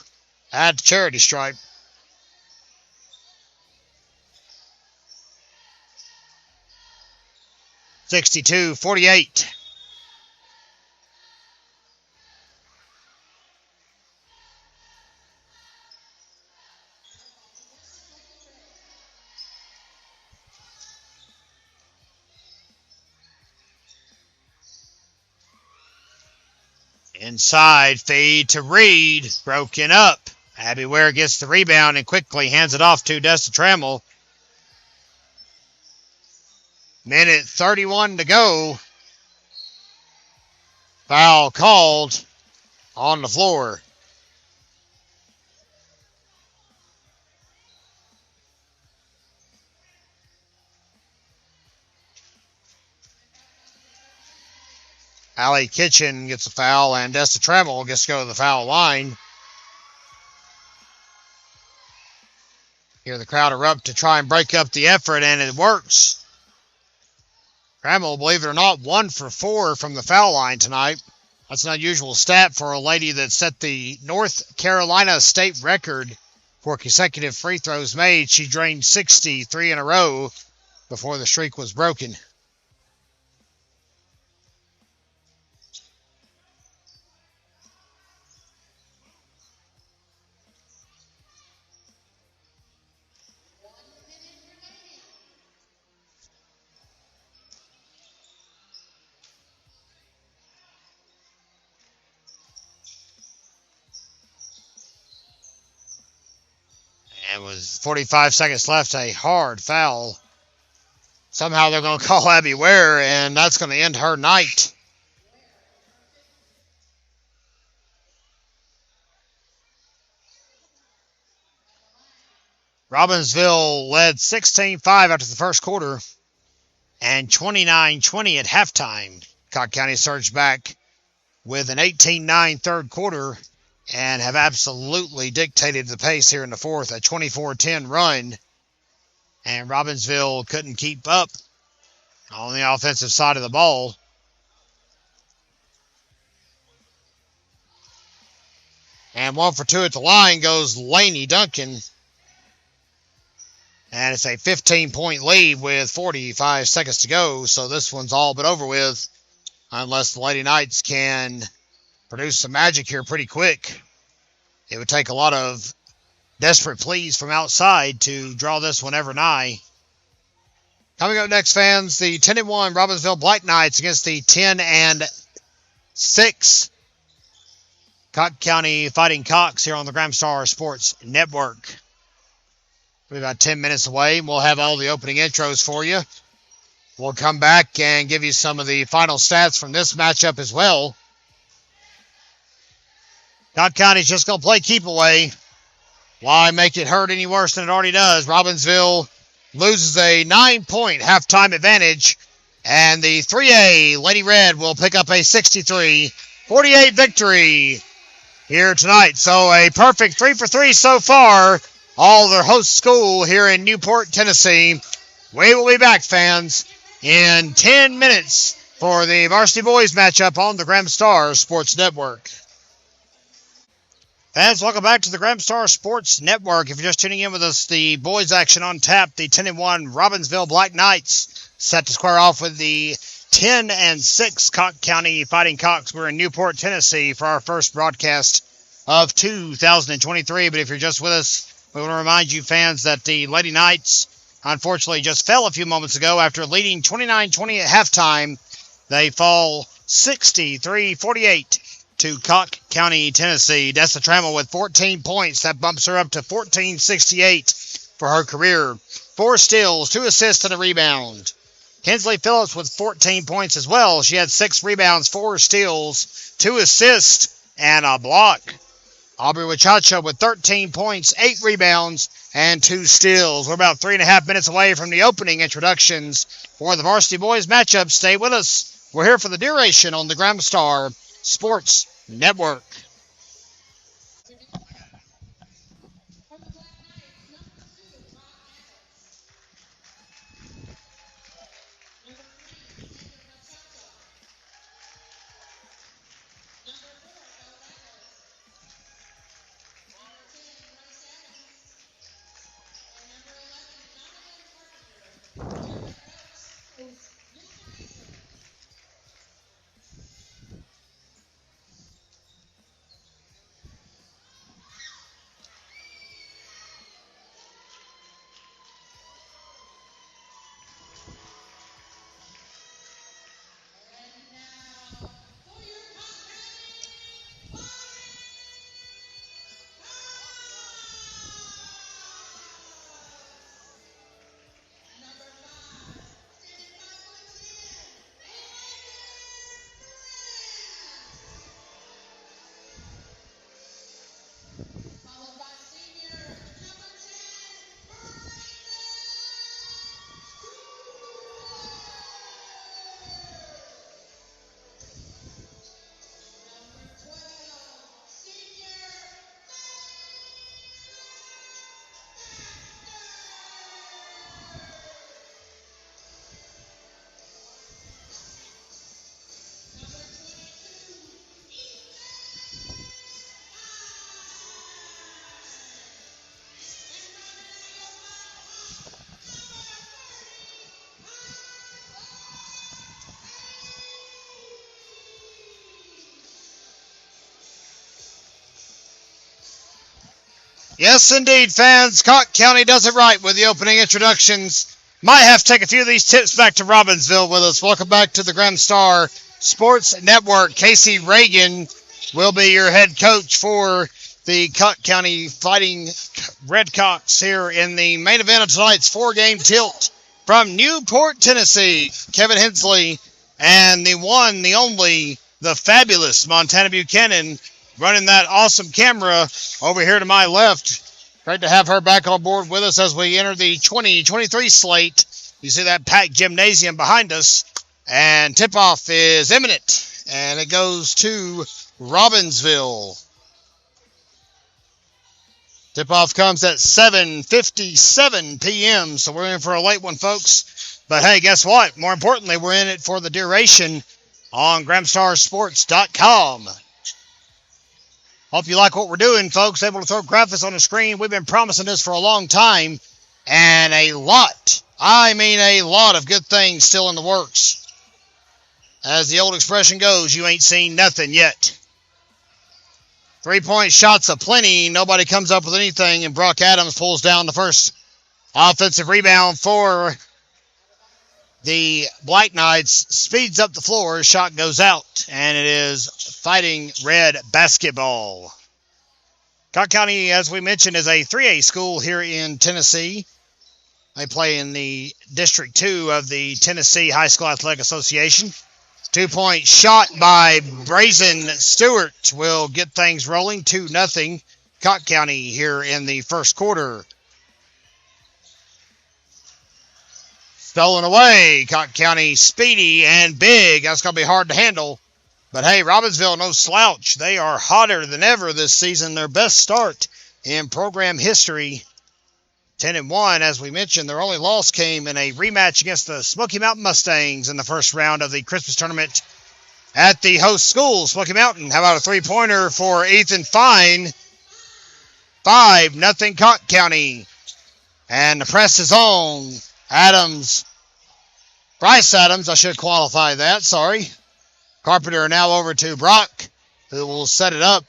at the charity stripe. (62-48). Inside feed to Reed. Broken up. Abby Ware gets the rebound and quickly hands it off to Desta Trammell. Minute 31 to go. Foul called on the floor. Allie Kitchen gets a foul, and Desta Trammell gets to go to the foul line. Here the crowd erupt to try and break up the effort, and it works. Trammell, believe it or not, 1 for 4 from the foul line tonight. That's an unusual stat for a lady that set the North Carolina state record for consecutive free throws made. She drained 63 in a row before the streak was broken. And with 45 seconds left, a hard foul. Somehow they're going to call Abby Ware, and that's going to end her night. Robbinsville led 16-5 after the first quarter and 29-20 at halftime. Cocke County surged back with an 18-9 third quarter and have absolutely dictated the pace here in the fourth. A 24-10 run, and Robbinsville couldn't keep up on the offensive side of the ball. And 1 for 2 at the line goes Laney Duncan. And it's a 15-point lead with 45 seconds to go. So this one's all but over with unless the Lady Knights can produce some magic here pretty quick. It would take a lot of desperate pleas from outside to draw this one ever nigh. Coming up next, fans, the 10-1 Robbinsville Black Knights against the 10-6 Cocke County Fighting Cocks here on the Gramstar Sports Network. We're about 10 minutes away. We'll have all the opening intros for you. We'll come back and give you some of the final stats from this matchup as well. Cocke County's just going to play keep away. Why make it hurt any worse than it already does? Robbinsville loses a 9-point halftime advantage, and the 3A Lady Red will pick up a 63-48 victory here tonight. So a perfect 3 for 3 so far. All their host school here in Newport, Tennessee. We will be back, fans, in 10 minutes for the Varsity Boys matchup on the Gramstar Sports Network. Fans, welcome back to the Gramstar Sports Network. If you're just tuning in with us, the boys action on tap. The 10-1 Robbinsville Black Knights set to square off with the 10-6 Cocke County Fighting Cocks. We're in Newport, Tennessee for our first broadcast of 2023. But if you're just with us, we want to remind you, fans, that the Lady Knights unfortunately just fell a few moments ago after leading 29-20 at halftime. They fall 63-48 to Cocke County, Tennessee. Dessa Trammell with 14 points. That bumps her up to 14-68 for her career. 4 steals, 2 assists, and a rebound. Kinsley Phillips with 14 points as well. She had 6 rebounds, 4 steals, 2 assists, and a block. Aubrey Wachacha with 13 points, 8 rebounds, and 2 steals. We're about 3.5 minutes away from the opening introductions for the Varsity Boys matchup. Stay with us. We're here for the duration on the Gramstar Sports Network. Yes, indeed, fans. Cocke County does it right with the opening introductions. Might have to take a few of these tips back to Robbinsville with us. Welcome back to the Gramstar Sports Network. Casey Reagan will be your head coach for the Cocke County Fighting Redcocks here in the main event of tonight's 4-game tilt from Newport, Tennessee. Kevin Hensley and the one, the only, the fabulous Montana Buchanan running that awesome camera over here to my left. Great to have her back on board with us as we enter the 2023 slate. You see that packed gymnasium behind us. And tip-off is imminent. And it goes to Robbinsville. Tip-off comes at 7:57 p.m., so we're in for a late one, folks. But hey, guess what? More importantly, we're in it for the duration on GramstarSports.com. Hope you like what we're doing, folks. Able to throw graphics on the screen. We've been promising this for a long time, and a lot of good things still in the works. As the old expression goes, you ain't seen nothing yet. 3-point shots aplenty. Nobody comes up with anything, and Brock Adams pulls down the first offensive rebound for the Black Knights. Speeds up the floor. Shot goes out, and it is Fighting Red basketball. Cocke County, as we mentioned, is a 3A school here in Tennessee. They play in the District 2 of the Tennessee High School Athletic Association. 2-point shot by Brazen Stewart will get things rolling. 2-0 Cocke County here in the first quarter. Stolen away. Cocke County speedy and big. That's going to be hard to handle. But hey, Robbinsville, no slouch. They are hotter than ever this season. Their best start in program history. 10-1, as we mentioned. Their only loss came in a rematch against the Smoky Mountain Mustangs in the first round of the Christmas tournament at the host school, Smoky Mountain. How about a three-pointer for Ethan Fine? 5-0 Cocke County. And the press is on. Bryce Adams, I should qualify that, sorry. Carpenter now over to Brock, who will set it up.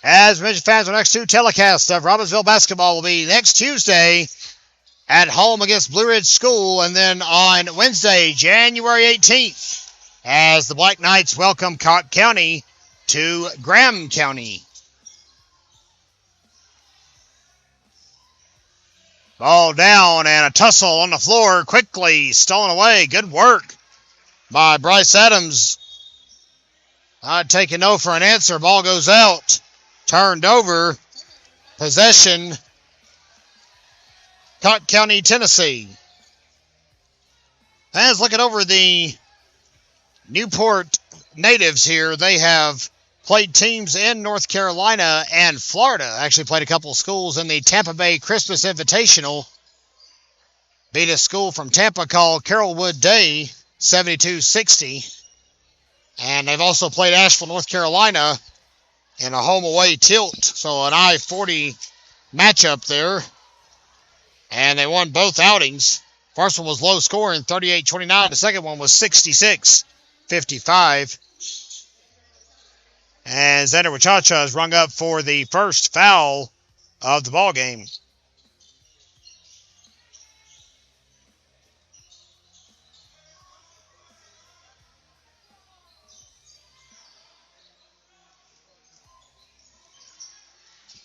As mentioned, fans, our next two telecasts of Robbinsville basketball will be next Tuesday at home against Blue Ridge School, and then on Wednesday, January 18th, as the Black Knights welcome Cocke County to Graham County. Ball down and a tussle on the floor, quickly stolen away. Good work by Bryce Adams. Not taking no for an answer. Ball goes out. Turned over. Possession. Cocke County, Tennessee. As looking over the Newport natives here, they have played teams in North Carolina and Florida. Actually played a couple of schools in the Tampa Bay Christmas Invitational. Beat a school from Tampa called Carrollwood Day, 72-60. And they've also played Asheville, North Carolina in a home-away tilt. So an I-40 matchup there. And they won both outings. First one was low scoring, 38-29. The second one was 66-55. And Xander Wachacha is rung up for the first foul of the ball game.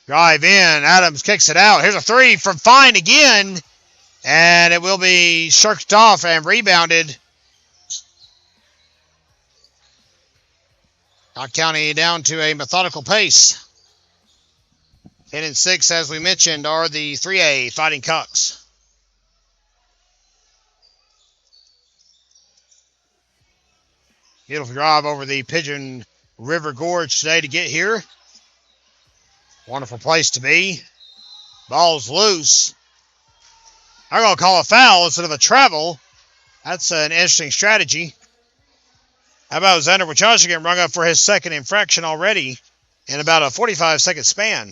Drive in. Adams kicks it out. Here's a three from Fine again. And it will be shirked off and rebounded. Cocke County down to a methodical pace. 10-6, as we mentioned, are the 3A Fighting Cocks. Beautiful drive over the Pigeon River Gorge today to get here. Wonderful place to be. Ball's loose. I'm going to call a foul instead of a travel. That's an interesting strategy. How about Xander Wachacha getting rung up for his second infraction already in about a 45-second span?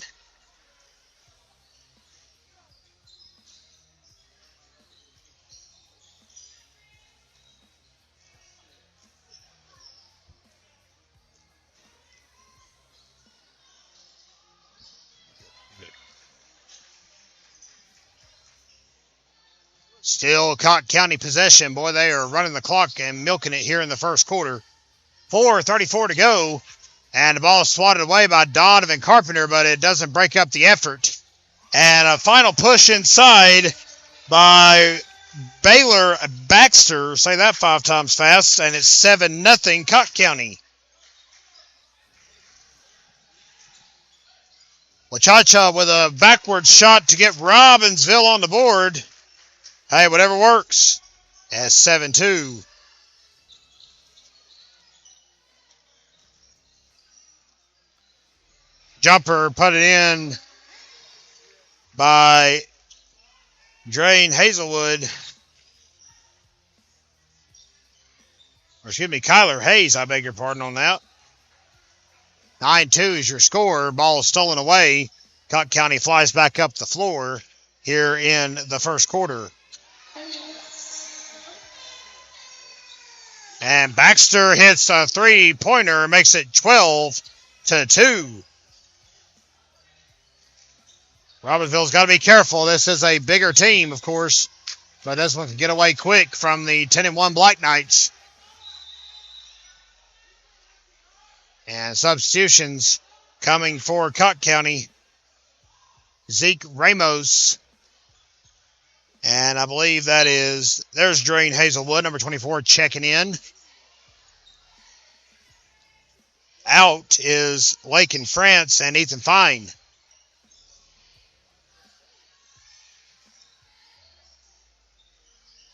Still Cocke County possession. Boy, they are running the clock and milking it here in the first quarter. 4:34 to go. And the ball swatted away by Donovan Carpenter, but it doesn't break up the effort. And a final push inside by Baylor Baxter. Say that 5 times fast. And it's 7-0 Cocke County. Wachacha with a backward shot to get Robbinsville on the board. Hey, whatever works. As 7-2. Jumper put it in by Drain Hazelwood. Or excuse me, Kyler Hayes, I beg your pardon on that. 9-2 is your score. Ball is stolen away. Cocke County flies back up the floor here in the first quarter. And Baxter hits a three-pointer, makes it 12-2. Robbinsville's got to be careful. This is a bigger team, of course, but this one can get away quick from the 10-1 Black Knights. And substitutions coming for Cocke County. Zeke Ramos. And I believe there's Drain Hazelwood, number 24, checking in. Out is Lake in France and Ethan Fine.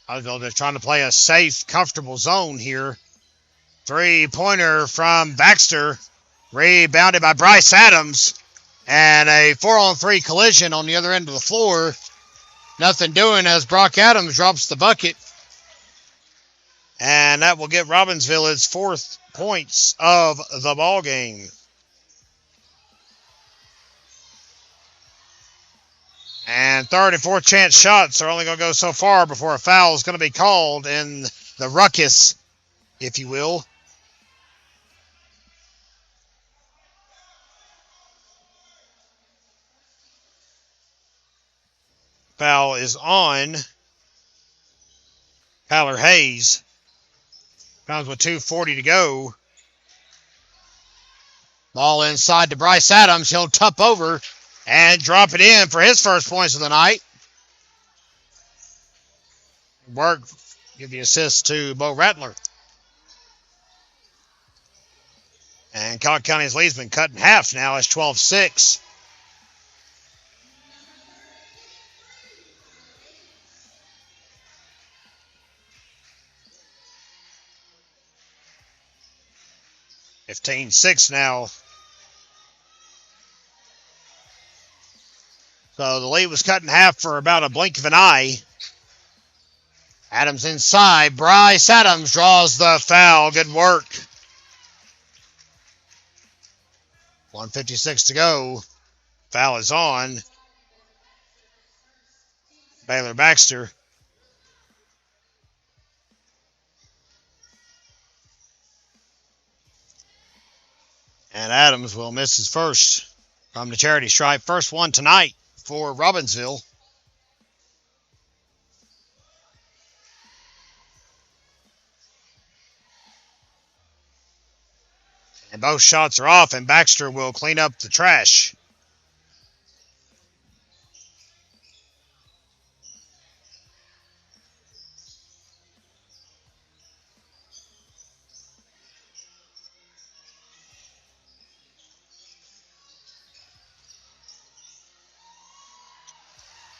They're trying to play a safe, comfortable zone here. Three-pointer from Baxter. Rebounded by Bryce Adams. And a 4-on-3 collision on the other end of the floor. Nothing doing as Brock Adams drops the bucket. And that will get Robbinsville its 4th points of the ball game. And third and fourth chance shots are only going to go so far before a foul is going to be called in the ruckus, if you will. Foul is on Kyler Hayes. Comes with 2:40 to go. Ball inside to Bryce Adams. He'll tup over and drop it in for his first points of the night. Work, give the assist to Bo Rattler. And Cocke County's lead's been cut in half now. It's 12-6. (15-6) now. So the lead was cut in half for about a blink of an eye. Adams inside. Bryce Adams draws the foul. Good work. 1:56 to go. Foul is on Baylor Baxter. And Adams will miss his first from the charity stripe. First one tonight for Robbinsville. And both shots are off, and Baxter will clean up the trash.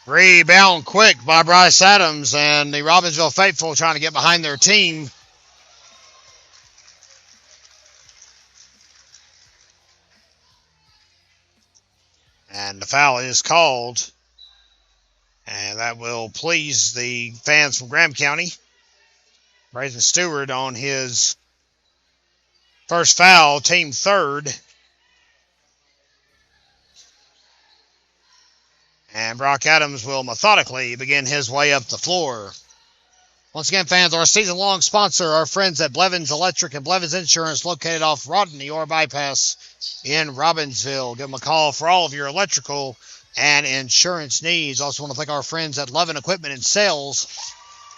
Rebound quick by Bryce Adams, and the Robbinsville faithful trying to get behind their team. And the foul is called. And that will please the fans from Graham County. Brazen Stewart on his first foul, team third. And Brock Adams will methodically begin his way up the floor. Once again, fans, our season-long sponsor, our friends at Blevins Electric and Blevins Insurance, located off Rodney or Bypass in Robbinsville. Give them a call for all of your electrical and insurance needs. Also want to thank our friends at Lovin Equipment and Sales,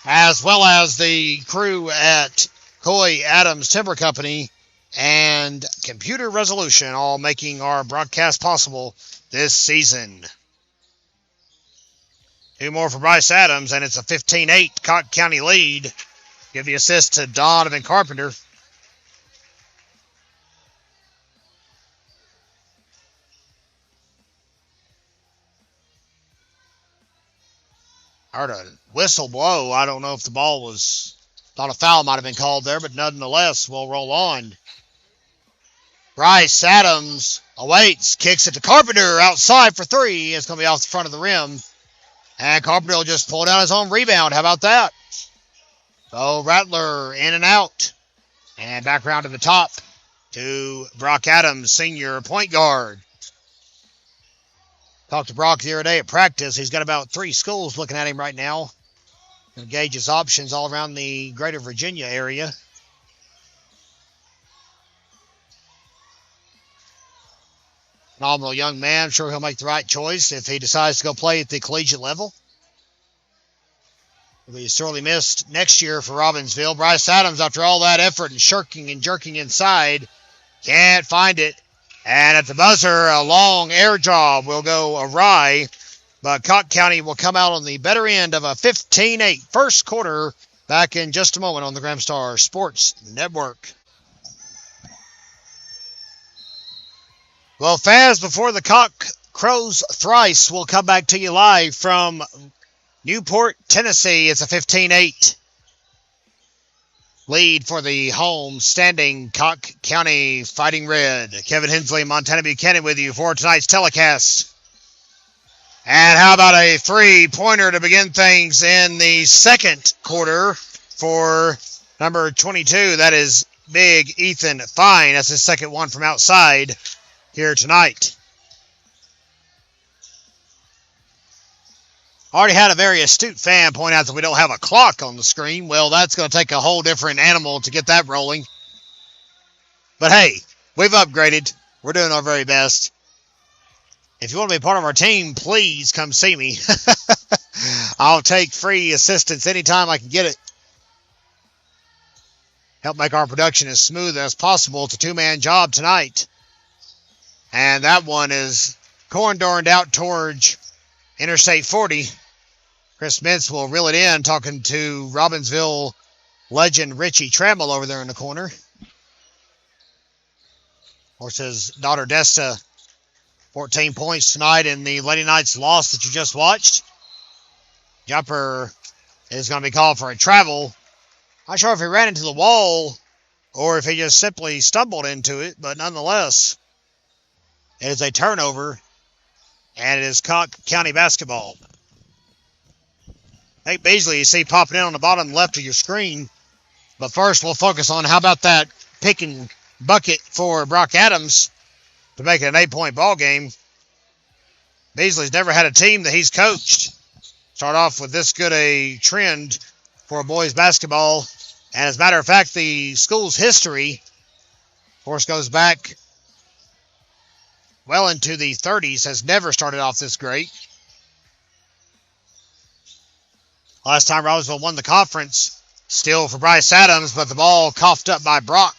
as well as the crew at Coy Adams Timber Company and Computer Resolution, all making our broadcast possible this season. Two more for Bryce Adams, and it's a 15-8 Cocke County lead. Give the assist to Donovan Carpenter. I heard a whistle blow. I don't know if the ball was... Thought a foul might have been called there, but nonetheless, we'll roll on. Bryce Adams awaits, kicks it to Carpenter outside for three. It's going to be off the front of the rim. And Carpenter will just pull down his own rebound. How about that? So Rattler in and out. And back round to the top to Brock Adams, senior point guard. Talked to Brock the other day at practice. He's got about 3 schools looking at him right now. Going to gauge his options all around the greater Virginia area. Phenomenal young man. I'm sure he'll make the right choice if he decides to go play at the collegiate level. He'll be sorely missed next year for Robbinsville. Bryce Adams, after all that effort and shirking and jerking inside, can't find it. And at the buzzer, a long air job will go awry. But Cocke County will come out on the better end of a 15-8 first quarter. Back in just a moment on the Gramstar Sports Network. Well, fans, before the cock crows thrice, we'll come back to you live from Newport, Tennessee. It's a 15-8 lead for the home standing Cocke County Fighting Red. Kevin Hensley and Montana Buchanan with you for tonight's telecast. And how about a three-pointer to begin things in the second quarter for number 22. That is big Ethan Fine. That's his second one from outside here tonight. Already had a very astute fan point out that we don't have a clock on the screen. Well, that's going to take a whole different animal to get that rolling. But hey, we've upgraded. We're doing our very best. If you want to be part of our team, please come see me. I'll take free assistance anytime I can get it. Help make our production as smooth as possible. It's a 2-man job tonight. And that one is corn-dorned out towards Interstate 40. Chris Mintz will reel it in, talking to Robbinsville legend Richie Trammell over there in the corner. Of course, his daughter Desta, 14 points tonight in the Lady Knights loss that you just watched. Jumper is going to be called for a travel. Not sure if he ran into the wall or if he just simply stumbled into it, but nonetheless, it is a turnover, and it is Cocke County basketball. Nate Beasley, you see popping in on the bottom left of your screen. But first, we'll focus on how about that pick and bucket for Brock Adams to make it an 8-point ball game. Beasley's never had a team that he's coached start off with this good a trend for boys basketball. And as a matter of fact, the school's history, of course, goes back well into the 30s, has never started off this great. Last time Robbinsville won the conference, still for Bryce Adams, but the ball coughed up by Brock.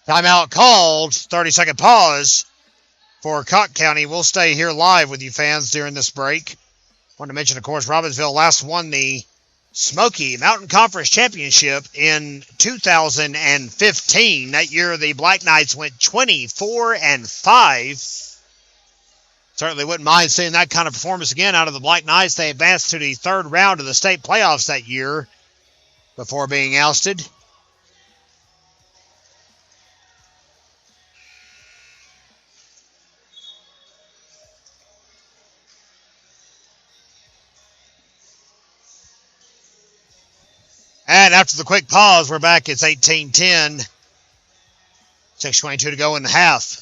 Timeout called, 30-second pause for Cocke County. We'll stay here live with you fans during this break. Want to mention, of course, Robbinsville last won the Smoky Mountain Conference Championship in 2015. That year, the Black Knights went 24-5. Certainly wouldn't mind seeing that kind of performance again out of the Black Knights. They advanced to the third round of the state playoffs that year before being ousted. And after the quick pause, we're back. It's 18-10. 6:22 to go in the half.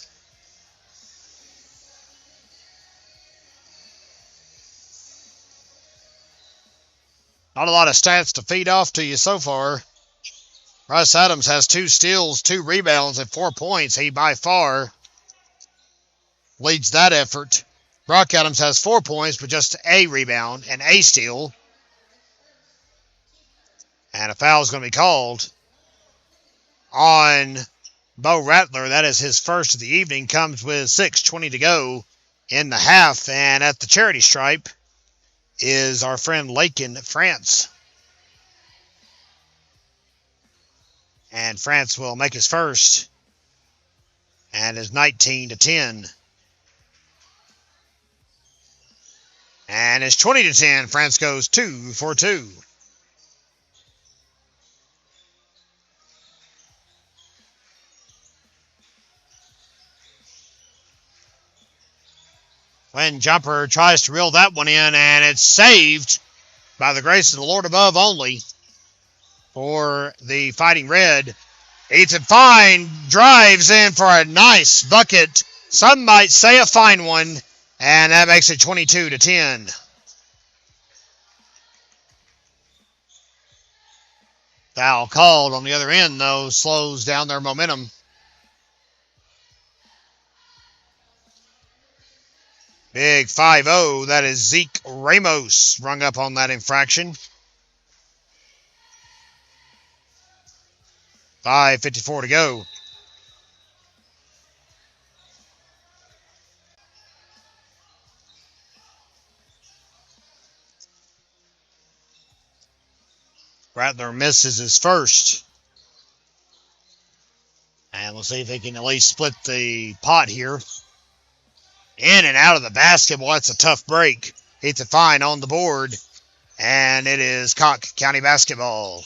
Not a lot of stats to feed off to you so far. Bryce Adams has 2 steals, 2 rebounds, and 4 points. He by far leads that effort. Brock Adams has 4 points, but just a rebound and a steal. And a foul is going to be called on Bo Rattler. That is his first of the evening. Comes with 6:20 to go in the half. And at the charity stripe is our friend Lakin France. And France will make his first. And is 19-10. And it's 20-10. France goes 2 for 2. Twin jumper tries to reel that one in, and it's saved by the grace of the Lord above only for the Fighting Red. Ethan Fine drives in for a nice bucket. Some might say a fine one, and that makes it 22-10. Foul called on the other end, though, slows down their momentum. Big 5-0, that is Zeke Ramos rung up on that infraction. 5:54 to go. Rattler misses his first. And we'll see if they can at least split the pot here. In and out of the basket. Well, that's a tough break. Ethan Fine on the board. And it is Cocke County basketball.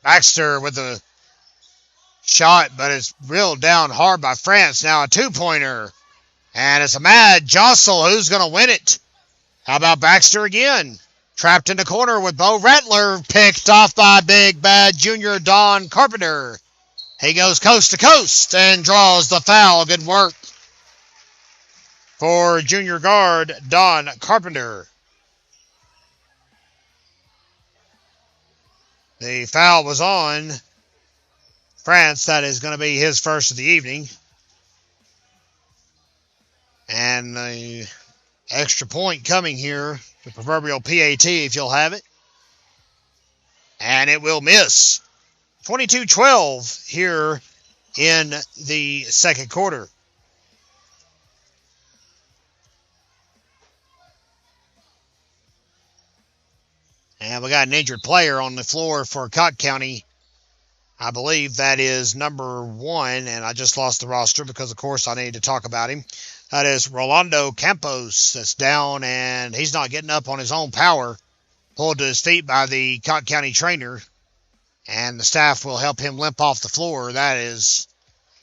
Baxter with the shot, but it's reeled down hard by France. Now a two-pointer. And it's a mad jostle. Who's going to win it? How about Baxter again? Trapped in the corner with Bo Rattler. Picked off by big bad junior Don Carpenter. He goes coast to coast and draws the foul. Good work for junior guard Don Carpenter. The foul was on France. That is going to be his first of the evening. And the extra point coming here, the proverbial PAT if you'll have it. And it will miss. 22-12 here in the second quarter. And we got an injured player on the floor for Cocke County. I believe that is number 1, and I just lost the roster because, of course, I need to talk about him. That is Rolando Campos that's down, and he's not getting up on his own power. Pulled to his feet by the Cocke County trainer, and the staff will help him limp off the floor. That is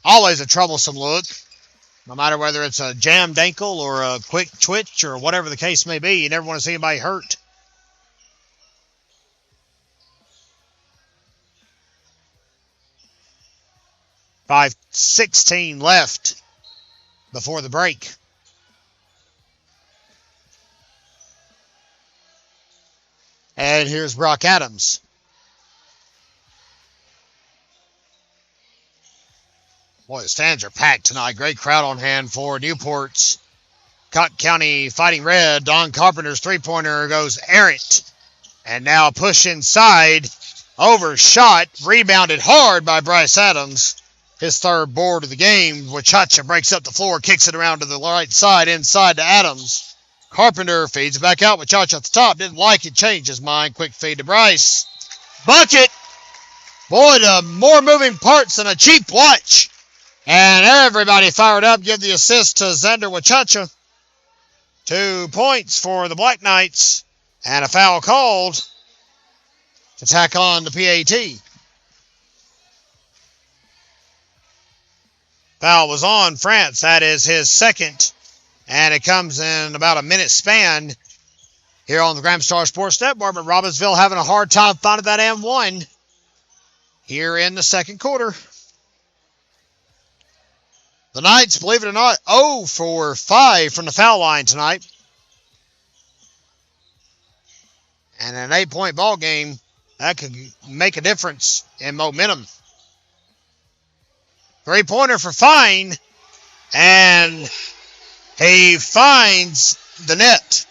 always a troublesome look, no matter whether it's a jammed ankle or a quick twitch or whatever the case may be. You never want to see anybody hurt. .5:16 left before the break. And here's Brock Adams. Boy, the stands are packed tonight. Great crowd on hand for Newport's Cocke County Fighting Red. Don Carpenter's three-pointer goes errant. And now push inside. Overshot. Rebounded hard by Bryce Adams. His third board of the game. Wachacha breaks up the floor, kicks it around to the right side, inside to Adams. Carpenter feeds it back out. Wachacha at the top. Didn't like it. Changed his mind. Quick feed to Bryce. Bucket. Boy, the more moving parts than a cheap watch. And everybody fired up. Give the assist to Xander Wachacha. 2 points for the Black Knights. And a foul called to tack on the PAT. Foul was on France. That is his second. And it comes in about a minute span here on the Graham Star Sports Network. But Robbinsville having a hard time finding that and one here in the second quarter. The Knights, believe it or not, 0 for 5 from the foul line tonight. And an 8-point ball game, that could make a difference in momentum. Three-pointer for Fine, and he finds the net.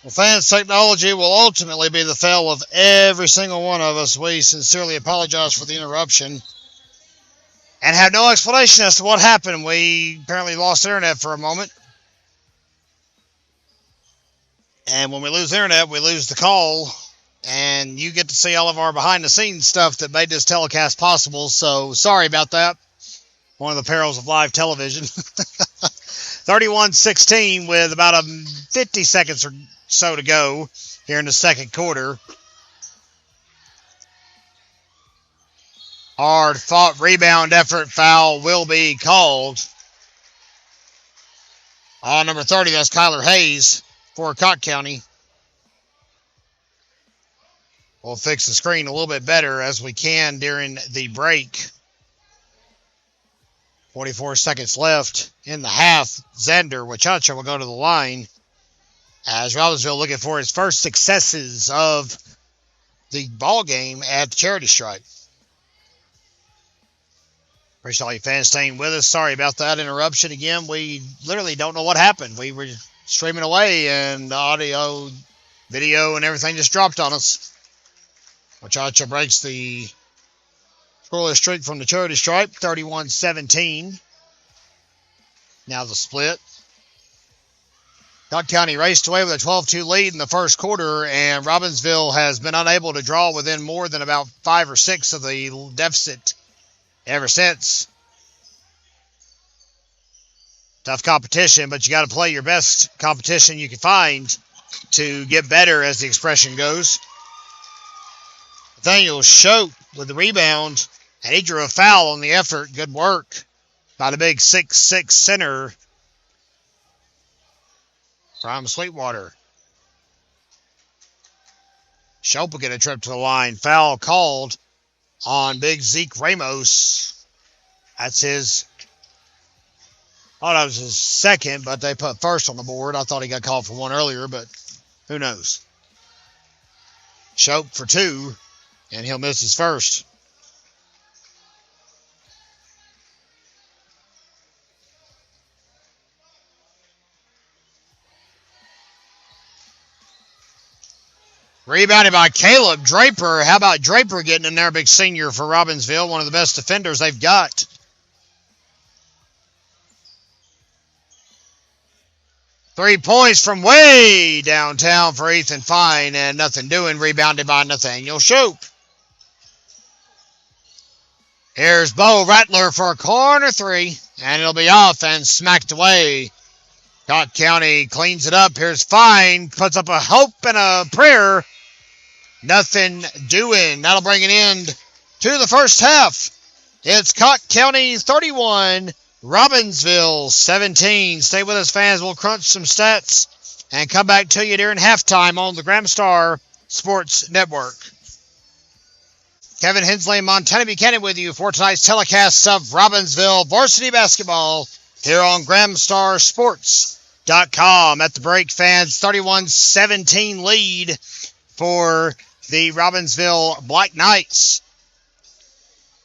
Well, fans, technology will ultimately be the fail of every single one of us. We sincerely apologize for the interruption and have no explanation as to what happened. We apparently lost internet for a moment. And when we lose internet, we lose the call. And you get to see all of our behind-the-scenes stuff that made this telecast possible. So, sorry about that. One of the perils of live television. 31-16 with about 50 seconds or so to go here in the second quarter. Hard fought rebound effort foul will be called on number 30. That's Kyler Hayes for Cocke County. We'll fix the screen a little bit better as we can during the break. 44 seconds left in the half. Xander Wachacha will go to the line as Robbinsville looking for his first successes of the ball game at the charity stripe. Appreciate all you fans staying with us. Sorry about that interruption again. We literally don't know what happened. We were streaming away and the audio, video, and everything just dropped on us. Wachacha breaks the scoreless streak from the charity stripe, 31-17. Now the split. Cocke County raced away with a 12-2 lead in the first quarter, and Robbinsville has been unable to draw within more than about 5 or 6 of the deficit ever since. Tough competition, but you got to play your best competition you can find to get better, as the expression goes. Nathaniel Schote with the rebound, and he drew a foul on the effort. Good work by the big 6'6" center from Sweetwater. Schote will get a trip to the line. Foul called on big Zeke Ramos. That's his, oh, that was his second, but they put first on the board. I thought he got called for one earlier, but who knows. Schote for 2, and he'll miss his first. Rebounded by Caleb Draper. How about Draper getting in there? Big senior for Robbinsville. One of the best defenders they've got. Three points from way downtown for Ethan Fine, and nothing doing. Rebounded by Nathaniel Schote. Here's Bo Rattler for a corner 3, and it'll be off and smacked away. Cocke County cleans it up. Here's Fine, puts up a hope and a prayer. Nothing doing. That'll bring an end to the first half. It's Cocke County 31, Robbinsville 17. Stay with us, fans. We'll crunch some stats and come back to you during halftime on the Gramstar Sports Network. Kevin Hensley and Montana Buchanan with you for tonight's telecast of Robbinsville Varsity Basketball here on GramstarSports.com. At the break, fans, 31-17 lead for the Robbinsville Black Knights.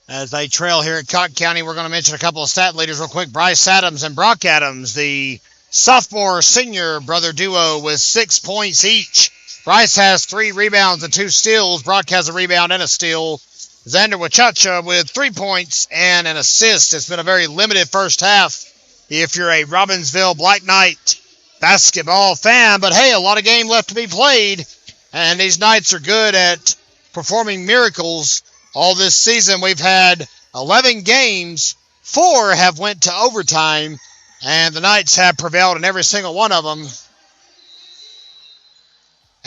As they trail here at Cocke County, we're going to mention a couple of stat leaders real quick. Bryce Adams and Brock Adams, the sophomore-senior brother duo with 6 points each. Bryce has 3 rebounds and 2 steals. Brock has a rebound and a steal. Xander Wachacha with 3 points and an assist. It's been a very limited first half if you're a Robbinsville Black Knight basketball fan. But hey, a lot of game left to be played, and these Knights are good at performing miracles. All this season we've had 11 games. 4 have went to overtime, and the Knights have prevailed in every single one of them.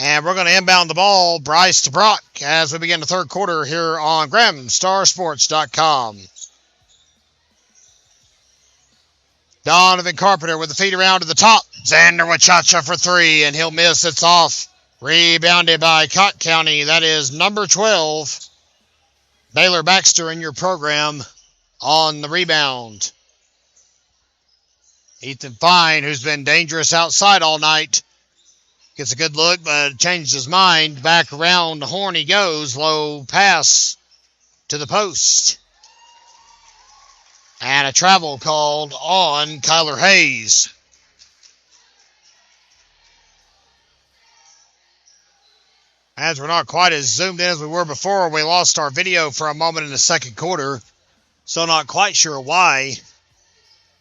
And we're going to inbound the ball, Bryce to Brock, as we begin the third quarter here on GramstarSports.com. Donovan Carpenter with the feet around to the top. Xander Wachacha for 3, and he'll miss. It's off. Rebounded by Cocke County. That is number 12. Baylor Baxter in your program on the rebound. Ethan Fine, who's been dangerous outside all night, gets a good look, but changes his mind. Back around the horn he goes. Low pass to the post. And a travel called on Kyler Hayes. As we're not quite as zoomed in as we were before, we lost our video for a moment in the second quarter. Still not quite sure why,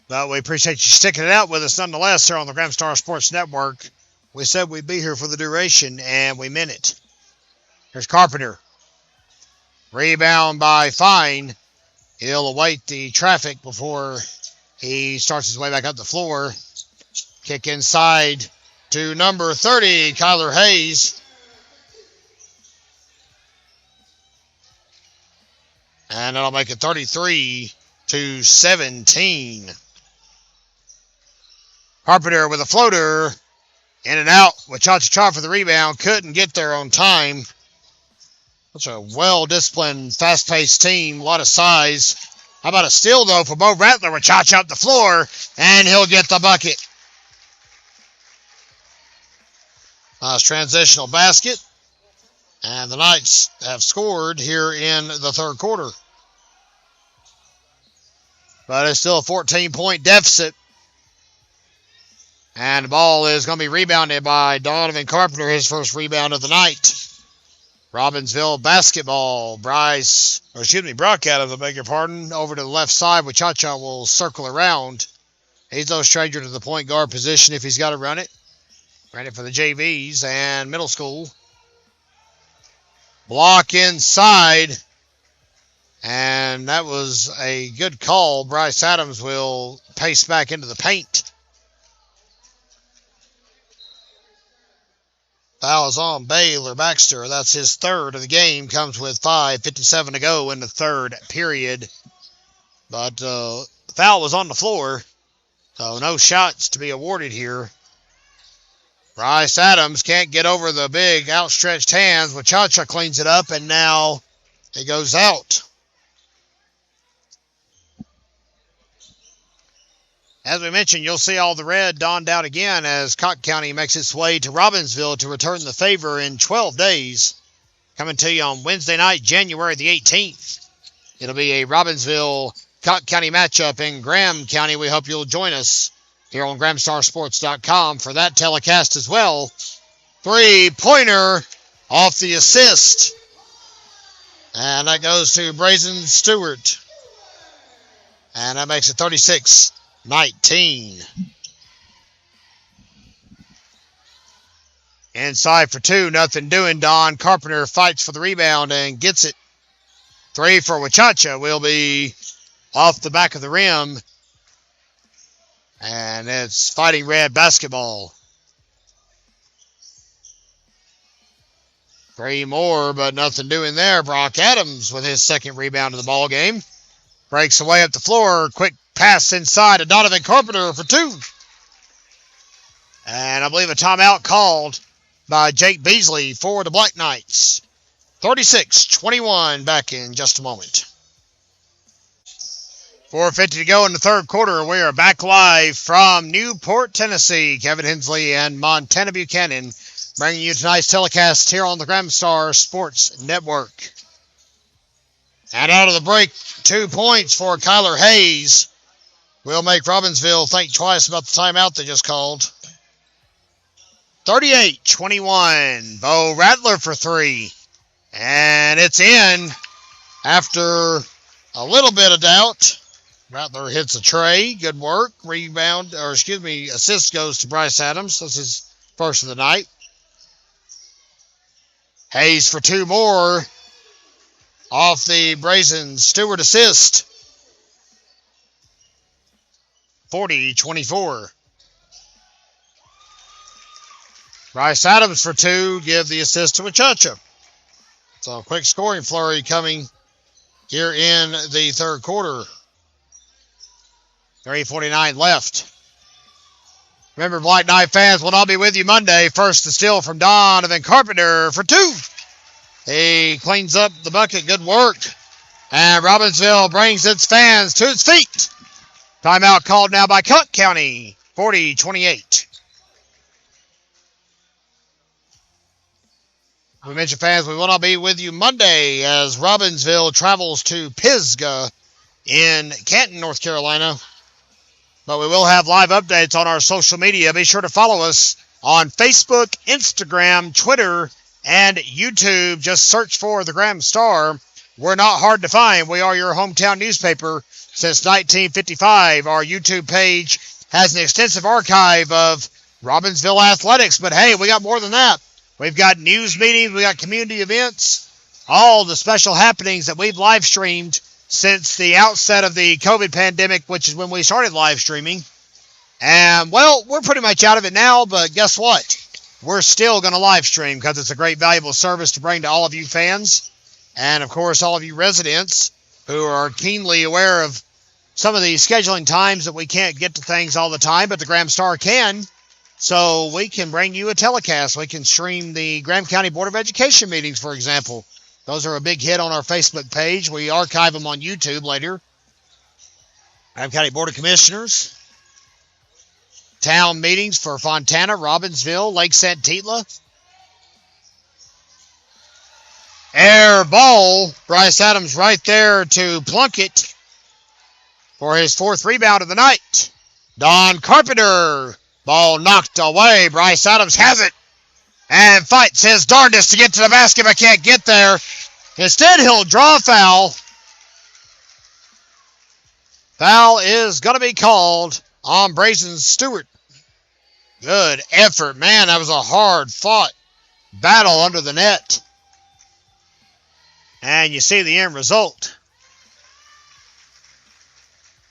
but we appreciate you sticking it out with us nonetheless here on the Gramstar Sports Network. We said we'd be here for the duration, and we meant it. Here's Carpenter. Rebound by Fine. He'll await the traffic before he starts his way back up the floor. Kick inside to number 30, Kyler Hayes. And that'll make it 33-17. Carpenter with a floater. In and out with Cha-Cha for the rebound. Couldn't get there on time. Such a well-disciplined, fast-paced team. A lot of size. How about a steal, though, for Bo Rattler with Cha-Cha up the floor. And he'll get the bucket. Nice transitional basket. And the Knights have scored here in the third quarter. But it's still a 14-point deficit. And the ball is going to be rebounded by Donovan Carpenter, his first rebound of the night. Robbinsville basketball. Brock Adams, I beg your pardon, over to the left side with Cha-Cha will circle around. He's no stranger to the point guard position if he's got to run it. Ran it for the JVs and middle school. Block inside. And that was a good call. Bryce Adams will pace back into the paint. Foul is on Baylor Baxter. That's his third of the game. Comes with 5:57 to go in the third period. But the foul was on the floor. So no shots to be awarded here. Bryce Adams can't get over the big outstretched hands. When Cha-Cha cleans it up, and now it goes out. As we mentioned, you'll see all the red donned out again as Cocke County makes its way to Robbinsville to return the favor in 12 days. Coming to you on Wednesday night, January the 18th. It'll be a Robbinsville-Cocke County matchup in Graham County. We hope you'll join us here on GramstarSports.com for that telecast as well. Three-pointer off the assist. And that goes to Brazen Stewart. And that makes it 36-19. Inside for two, nothing doing. Don Carpenter fights for the rebound and gets it. Three for Cha-Cha will be off the back of the rim. And it's Fighting Red basketball. Three more, but nothing doing there. Brock Adams with his second rebound of the ball game. Breaks away up the floor. Quick pass inside to Donovan Carpenter for two. And I believe a timeout called by Jake Beasley for the Black Knights. 36-21, back in just a moment. 4:50 to go in the third quarter. We are back live from Newport, Tennessee. Kevin Hensley and Montana Buchanan bringing you tonight's telecast here on the Gramstar Sports Network. And out of the break, 2 points for Kyler Hayes. Will make Robbinsville think twice about the timeout they just called. 38-21. Bo Rattler for three. And it's in after a little bit of doubt. Rattler hits a tray. Good work. Assist goes to Bryce Adams. That's his first of the night. Hayes for two more. Off the Brazen Stewart assist. 40-24. Bryce Adams for two. Give the assist to Cha-Cha. So a quick scoring flurry coming here in the third quarter. 3:49 left. Remember, Black Knight fans will not be with you Monday. First to steal from Donovan Carpenter for two. He cleans up the bucket. Good work. And Robbinsville brings its fans to its feet. Timeout called now by Cocke County. 40-28. We mentioned, fans, we will not be with you Monday as Robbinsville travels to Pisgah in Canton, North Carolina. But we will have live updates on our social media. Be sure to follow us on Facebook, Instagram, Twitter, and YouTube. Just search for the Graham Star. We're not hard to find. We are your hometown newspaper since 1955. Our YouTube page has an extensive archive of Robbinsville athletics, but hey, we got more than that. We've got news meetings, we got community events, all the special happenings that we've live streamed since the outset of the COVID pandemic, which is when we started live streaming. And, well, we're pretty much out of it now, but guess what? We're still going to live stream because it's a great, valuable service to bring to all of you fans and, of course, all of you residents who are keenly aware of some of the scheduling times that we can't get to things all the time, but the Graham Star can. So we can bring you a telecast. We can stream the Graham County Board of Education meetings, for example. Those are a big hit on our Facebook page. We archive them on YouTube later. Graham County Board of Commissioners. Town meetings for Fontana, Robbinsville, Lake Santetla. Air ball. Bryce Adams right there to Plunkett for his 4th rebound of the night. Don Carpenter. Ball knocked away. Bryce Adams has it and fights his darndest to get to the basket but can't get there. Instead, he'll draw a foul. Foul is going to be called on Brazen Stewart. Good effort. Man, that was a hard-fought battle under the net. And you see the end result.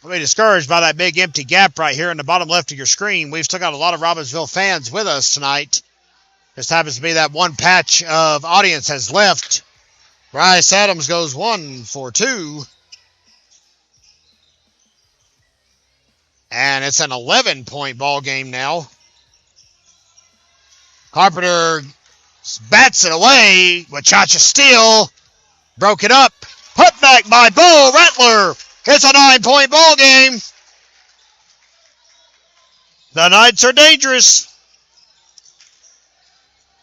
Don't be discouraged by that big empty gap right here in the bottom left of your screen. We've still got a lot of Robbinsville fans with us tonight. Just happens to be that one patch of audience has left. Bryce Adams goes 1 for 2. And it's an 11-point ball game now. Carpenter bats it away. Wachacha steal. Broke it up. Put back by Bo Rattler. It's a 9-point ball game. The Knights are dangerous.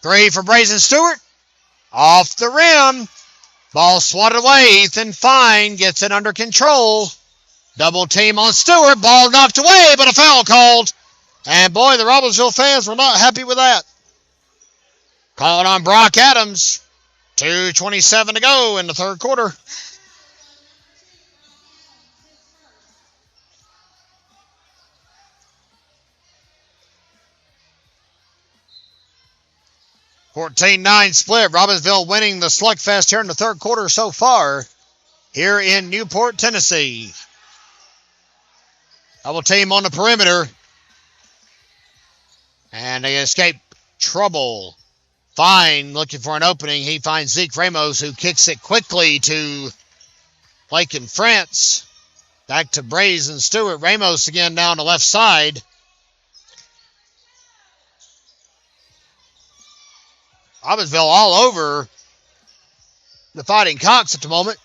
3 for Brazen Stewart. Off the rim. Ball swatted away. Ethan Fine gets it under control. Double team on Stewart. Ball knocked away, but a foul called. And boy, the Robbinsville fans were not happy with that. Called on Brock Adams. 2:27 to go in the third quarter. (14-9) split. Robbinsville winning the slugfest here in the third quarter so far here in Newport, Tennessee. Double team on the perimeter. And they escape trouble. Fine looking for an opening. He finds Zeke Ramos, who kicks it quickly to Blake and France. Back to Brazen Stewart. Ramos again down the left side. Robbinsville all over the Fighting Cocks at the moment.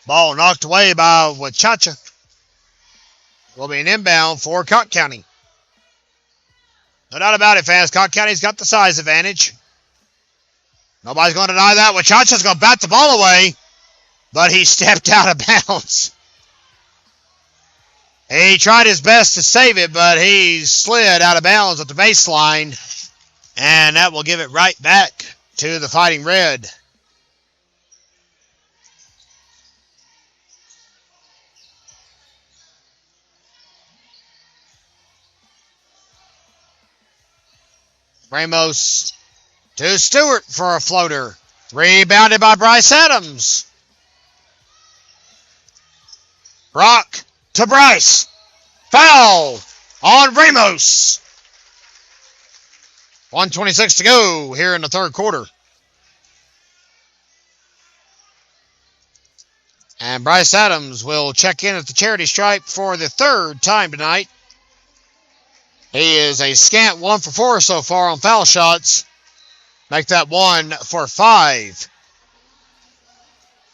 Ball knocked away by Wachacha. Will be an inbound for Cocke County. No doubt about it, fans. Cocke County's got the size advantage. Nobody's going to deny that. Wachacha's going to bat the ball away, but he stepped out of bounds. He tried his best to save it, but he slid out of bounds at the baseline, and that will give it right back to the Fighting Red. Ramos to Stewart for a floater. Rebounded by Bryce Adams. Brock to Bryce. Foul on Ramos. 1:26 to go here in the third quarter. And Bryce Adams will check in at the charity stripe for the third time tonight. He is a scant 1 for 4 so far on foul shots. Make that 1 for 5.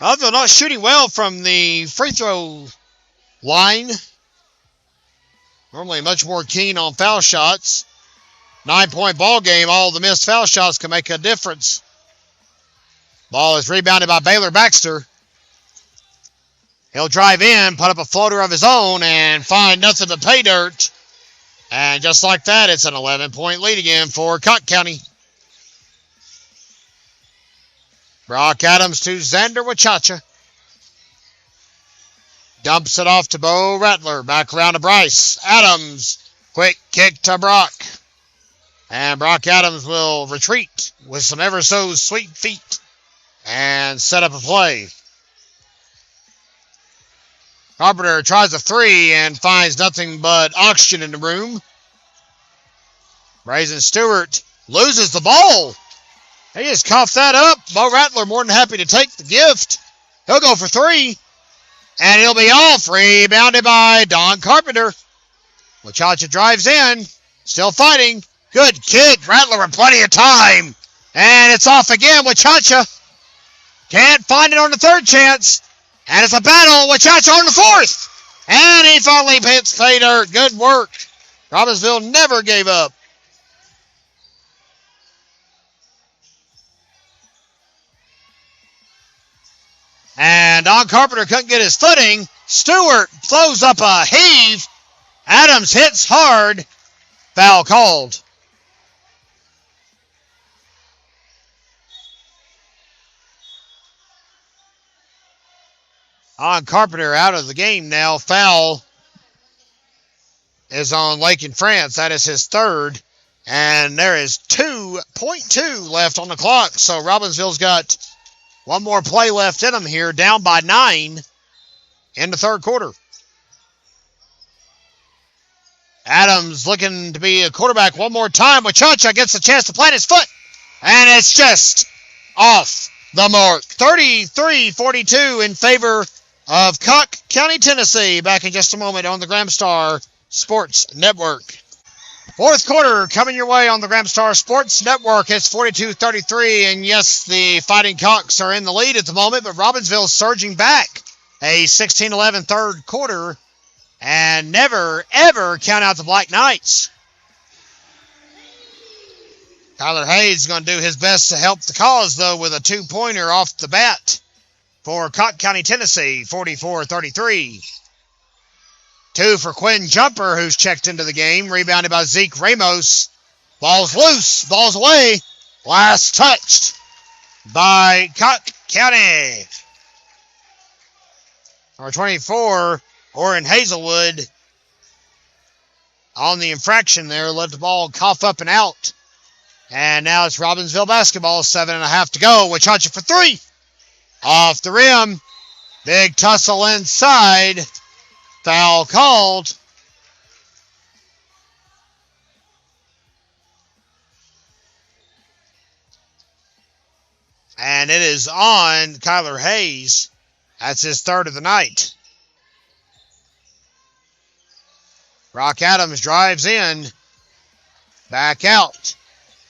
Although not shooting well from the free throw line. Normally much more keen on foul shots. 9-point ball game. All the missed foul shots can make a difference. Ball is rebounded by Baylor Baxter. He'll drive in, put up a floater of his own, and find nothing but pay dirt. And just like that, it's an 11-point lead again for Cocke County. Brock Adams to Xander Wachacha. Dumps it off to Bo Rattler. Back around to Bryce. Adams. Quick kick to Brock. And Brock Adams will retreat with some ever so sweet feet and set up a play. Carpenter tries a three and finds nothing but oxygen in the room. Brazen Stewart loses the ball. He just coughed that up. Bo Rattler more than happy to take the gift. He'll go for three. And he'll be off. Rebounded by Don Carpenter. Wachacha drives in. Still fighting. Good kick. Rattler with plenty of time. And it's off again. Wachacha can't find it on the third chance. And it's a battle. Wachacha on the fourth. And he finally hits pay dirt. Good work. Robbinsville never gave up. And Don Carpenter couldn't get his footing. Stewart throws up a heave. Adams hits hard. Foul called. Don Carpenter out of the game now. Foul is on Lake in France. That is his third. And there is 2.2 left on the clock. So Robbinsville's got one more play left in them here, down by 9 in the third quarter. Adams looking to be a quarterback one more time. Wachacha gets a chance to plant his foot, and it's just off the mark. 33-42 in favor of Cocke County, Tennessee. Back in just a moment on the Gramstar Sports Network. Fourth quarter coming your way on the Gramstar Sports Network. It's 42-33, and yes, the Fighting Cockes are in the lead at the moment, but Robbinsville surging back. A 16-11 third quarter, and never, ever count out the Black Knights. Tyler Hayes is going to do his best to help the cause, though, with a two-pointer off the bat for Cocke County, Tennessee, 44-33. Two for Quinn Jumper, who's checked into the game. Rebounded by Zeke Ramos. Ball's loose. Ball's away. Last touched by Cocke County. Number 24, Orrin Hazelwood, on the infraction there. Let the ball cough up and out. And now it's Robbinsville basketball. 7.5 to go. Wachacha for three. Off the rim. Big tussle inside. Foul called. And it is on Kyler Hayes. That's his third of the night. Brock Adams drives in. Back out.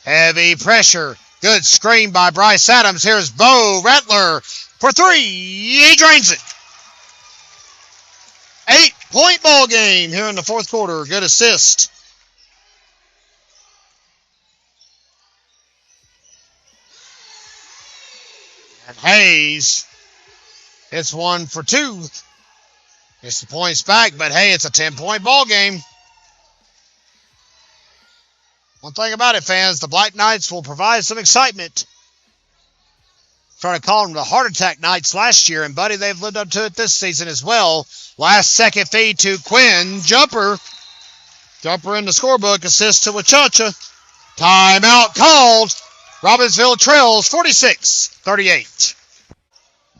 Heavy pressure. Good screen by Bryce Adams. Here's Bo Rattler for three. He drains it. 8-point ball game here in the fourth quarter. Good assist. And Hayes hits one for two. Gets the points back, but hey, it's a 10-point ball game. One thing about it, fans, the Black Knights will provide some excitement. Trying to call them the Heart Attack Knights last year, and buddy, they've lived up to it this season as well. Last second feed to Quinn Jumper. Jumper in the scorebook, assist to Wachacha. Timeout called. Robbinsville trails 46-38.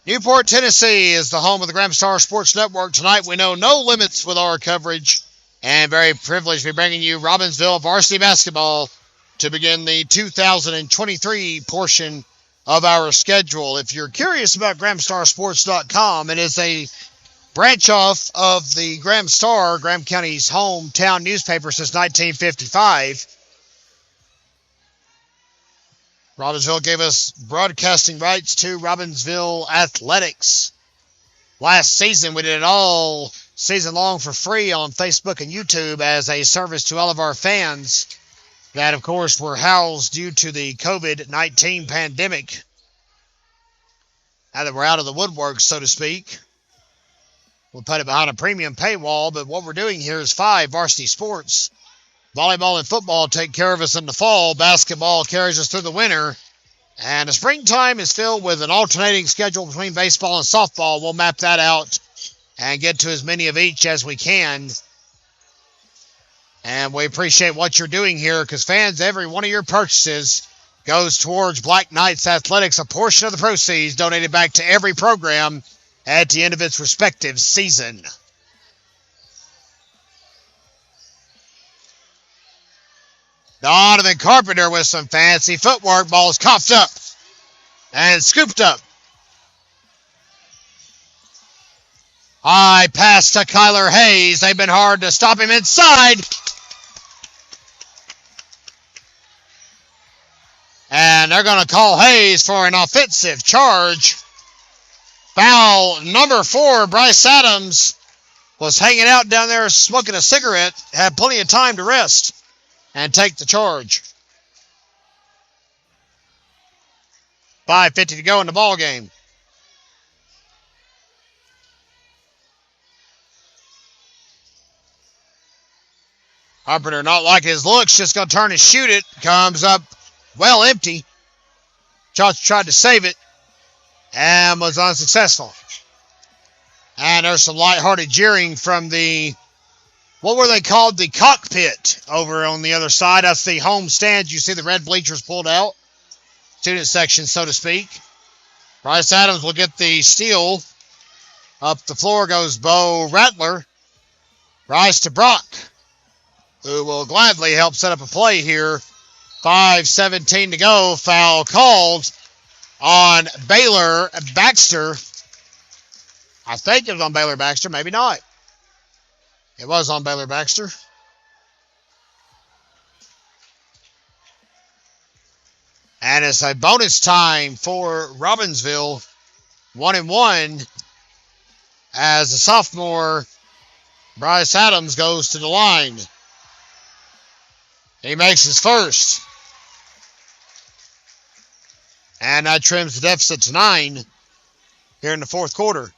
Newport, Tennessee is the home of the Gramstar Sports Network. Tonight we know no limits with our coverage, and very privileged to be bringing you Robbinsville varsity basketball to begin the 2023 portion of our schedule. If you're curious about GramstarSports.com, it is a branch off of the Graham Star, Graham County's hometown newspaper since 1955. Robbinsville gave us broadcasting rights to Robbinsville Athletics. Last season, we did it all season long for free on Facebook and YouTube as a service to all of our fans that, of course, were housed due to the COVID-19 pandemic. Now that we're out of the woodwork, so to speak, we'll put it behind a premium paywall, but what we're doing here is 5 varsity sports. Volleyball and football take care of us in the fall. Basketball carries us through the winter. And the springtime is filled with an alternating schedule between baseball and softball. We'll map that out and get to as many of each as we can. And we appreciate what you're doing here because, fans, every one of your purchases goes towards Black Knights Athletics. A portion of the proceeds donated back to every program at the end of its respective season. Donovan Carpenter with some fancy footwork. Ball's coughed up and scooped up. High pass to Kyler Hayes. They've been hard to stop him inside. And they're going to call Hayes for an offensive charge. Foul number 4, Bryce Adams was hanging out down there smoking a cigarette, had plenty of time to rest and take the charge. 5:50 to go in the ball game. Carpenter not liking his looks, just going to turn and shoot it. Comes up well empty. Josh tried to save it and was unsuccessful. And there's some lighthearted jeering from the, what were they called? The cockpit over on the other side. That's the home stands. You see the red bleachers pulled out. Student section, so to speak. Bryce Adams will get the steal. Up the floor goes Bo Rattler. Bryce to Brock, who will gladly help set up a play here. 5:17 to go. Foul called on Baylor Baxter. I think it was on Baylor Baxter, maybe not. It was on Baylor Baxter. And it's a bonus time for Robbinsville. 1-1 as the sophomore Bryce Adams goes to the line. He makes his first. And that trims the deficit to 9 here in the fourth quarter.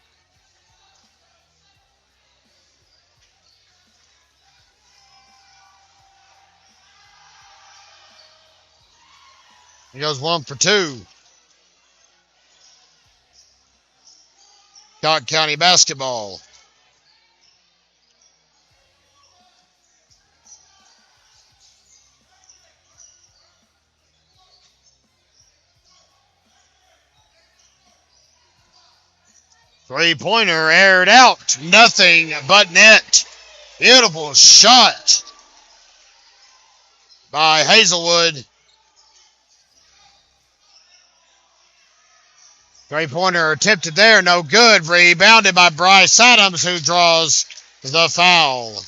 He goes 1 for 2. Cocke County basketball. Three-pointer aired out. Nothing but net. Beautiful shot by Hazelwood. Three-pointer attempted there. No good. Rebounded by Bryce Adams, who draws the foul.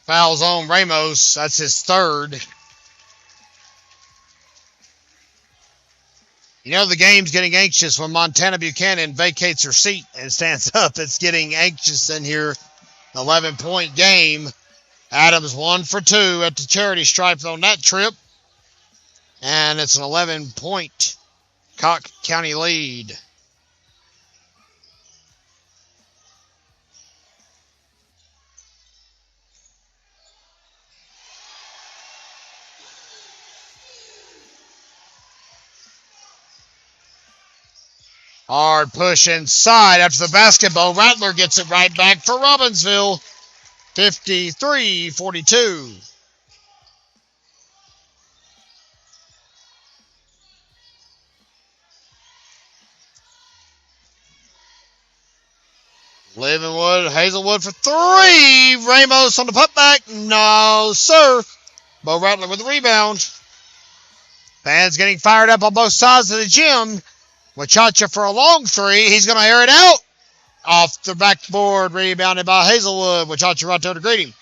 Fouls on Ramos. That's his third. You know the game's getting anxious when Montana Buchanan vacates her seat and stands up. It's getting anxious in here. 11-point game. Adams 1 for 2 at the charity stripe on that trip. And it's an 11-point Cocke County lead. Hard push inside after the basketball. Rattler gets it right back for Robbinsville. 53-42. Leavenwood, Hazelwood for 3. Ramos on the putback. No, sir. Bo Rattler with the rebound. Fans getting fired up on both sides of the gym. Wachacha for a long 3. He's going to air it out. Off the backboard, rebounded by Hazelwood. Wachacha right there to greet him.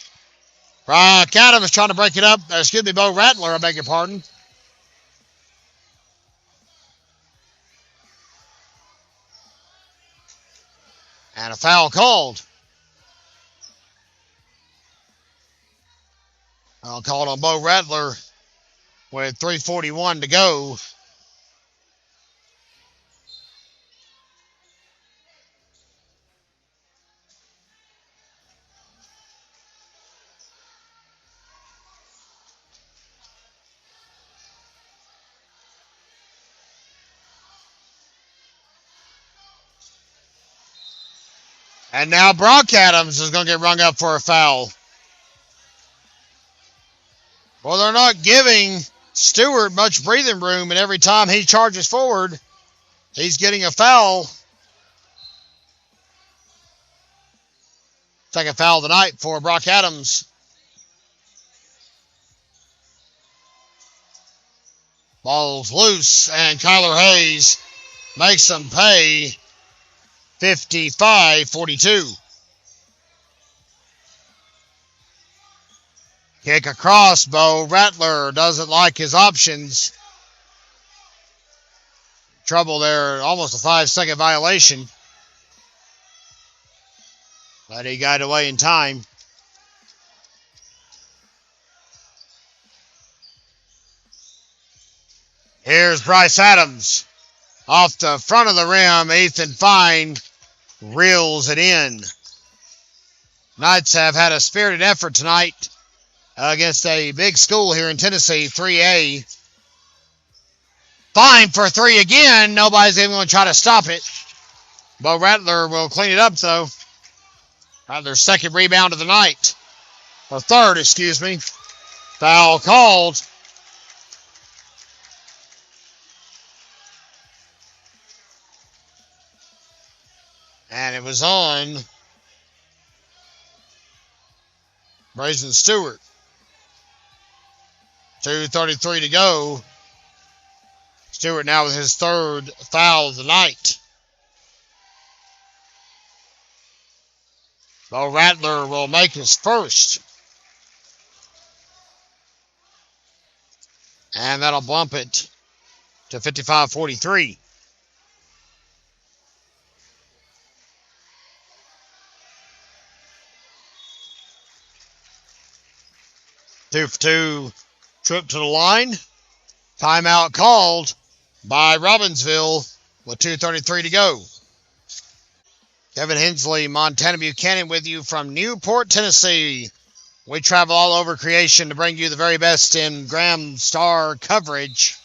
Brock Adams trying to break it up. Excuse me, Bo Rattler, I beg your pardon. And a foul called. Foul called on Bo Rattler. with 3:41 to go. And now Brock Adams is going to get rung up for a foul. Well, they're not giving Stewart much breathing room, and every time he charges forward, he's getting a foul. Second foul of the night for Brock Adams. Ball's loose, and Kyler Hayes makes them pay 55-42. Kick across, Bo Rattler doesn't like his options. Trouble there, almost a 5-second violation. But he got away in time. Here's Bryce Adams. Off the front of the rim, Ethan Fine reels it in. Knights have had a spirited effort tonight against a big school here in Tennessee, 3A. Fine for three again. Nobody's even going to try to stop it. Bo Rattler will clean it up, though. Rattler's second rebound of the night. Or third, excuse me. Foul called. And it was on Brazen Stewart. 2:33 to go. Stewart now with his third foul of the night. Bo Rattler will make his first. And that'll bump it to 55-43. Two for two trip to the line. Timeout called by Robbinsville with 2:33 to go. Kevin Hensley, Montana Buchanan with you from Newport, Tennessee. We travel all over creation to bring you the very best in Graham Star coverage.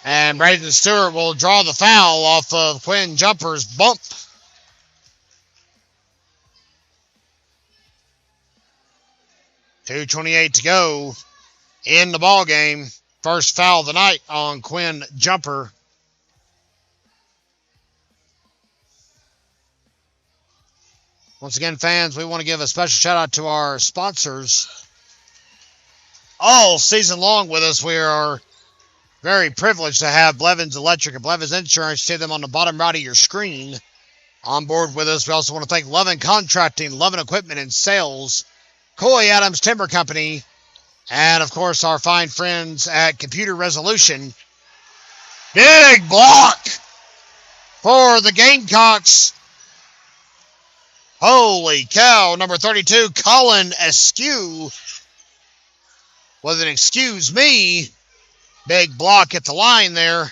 And Braden Stewart will draw the foul off of Quinn Jumper's bump. .228 to go in the ball game. First foul of the night on Quinn Jumper. Once again, fans, we want to give a special shout out to our sponsors. All season long with us, we are very privileged to have Blevins Electric and Blevins Insurance. See them on the bottom right of your screen. On board with us, we also want to thank Lovin Contracting, Lovin Equipment and Sales, Coy Adams Timber Company, and, of course, our fine friends at Computer Resolution. Big block for the Gamecocks. Holy cow, number 32, Colin Askew with an excuse me. Big block at the line there.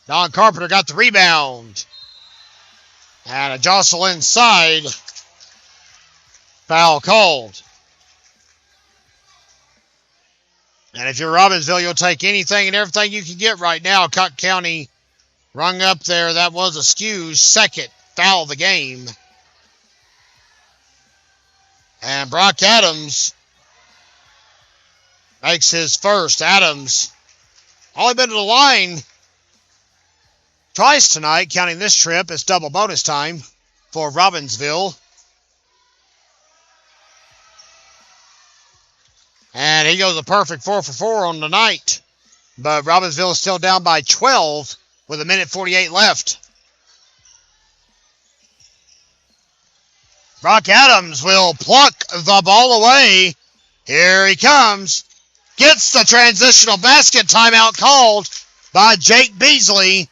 Don Carpenter got the rebound. And a jostle inside. Foul called. And if you're Robbinsville, you'll take anything and everything you can get right now. Cocke County rung up there. That was Askew's second foul of the game. And Brock Adams makes his first. Adams only been to the line twice tonight, counting this trip. It's double bonus time for Robbinsville. And he goes a perfect 4 for 4 on the night. But Robbinsville is still down by 12 with 1:48 left. Brock Adams will pluck the ball away. Here he comes. Gets the transitional basket. Timeout called by Jake Beasley.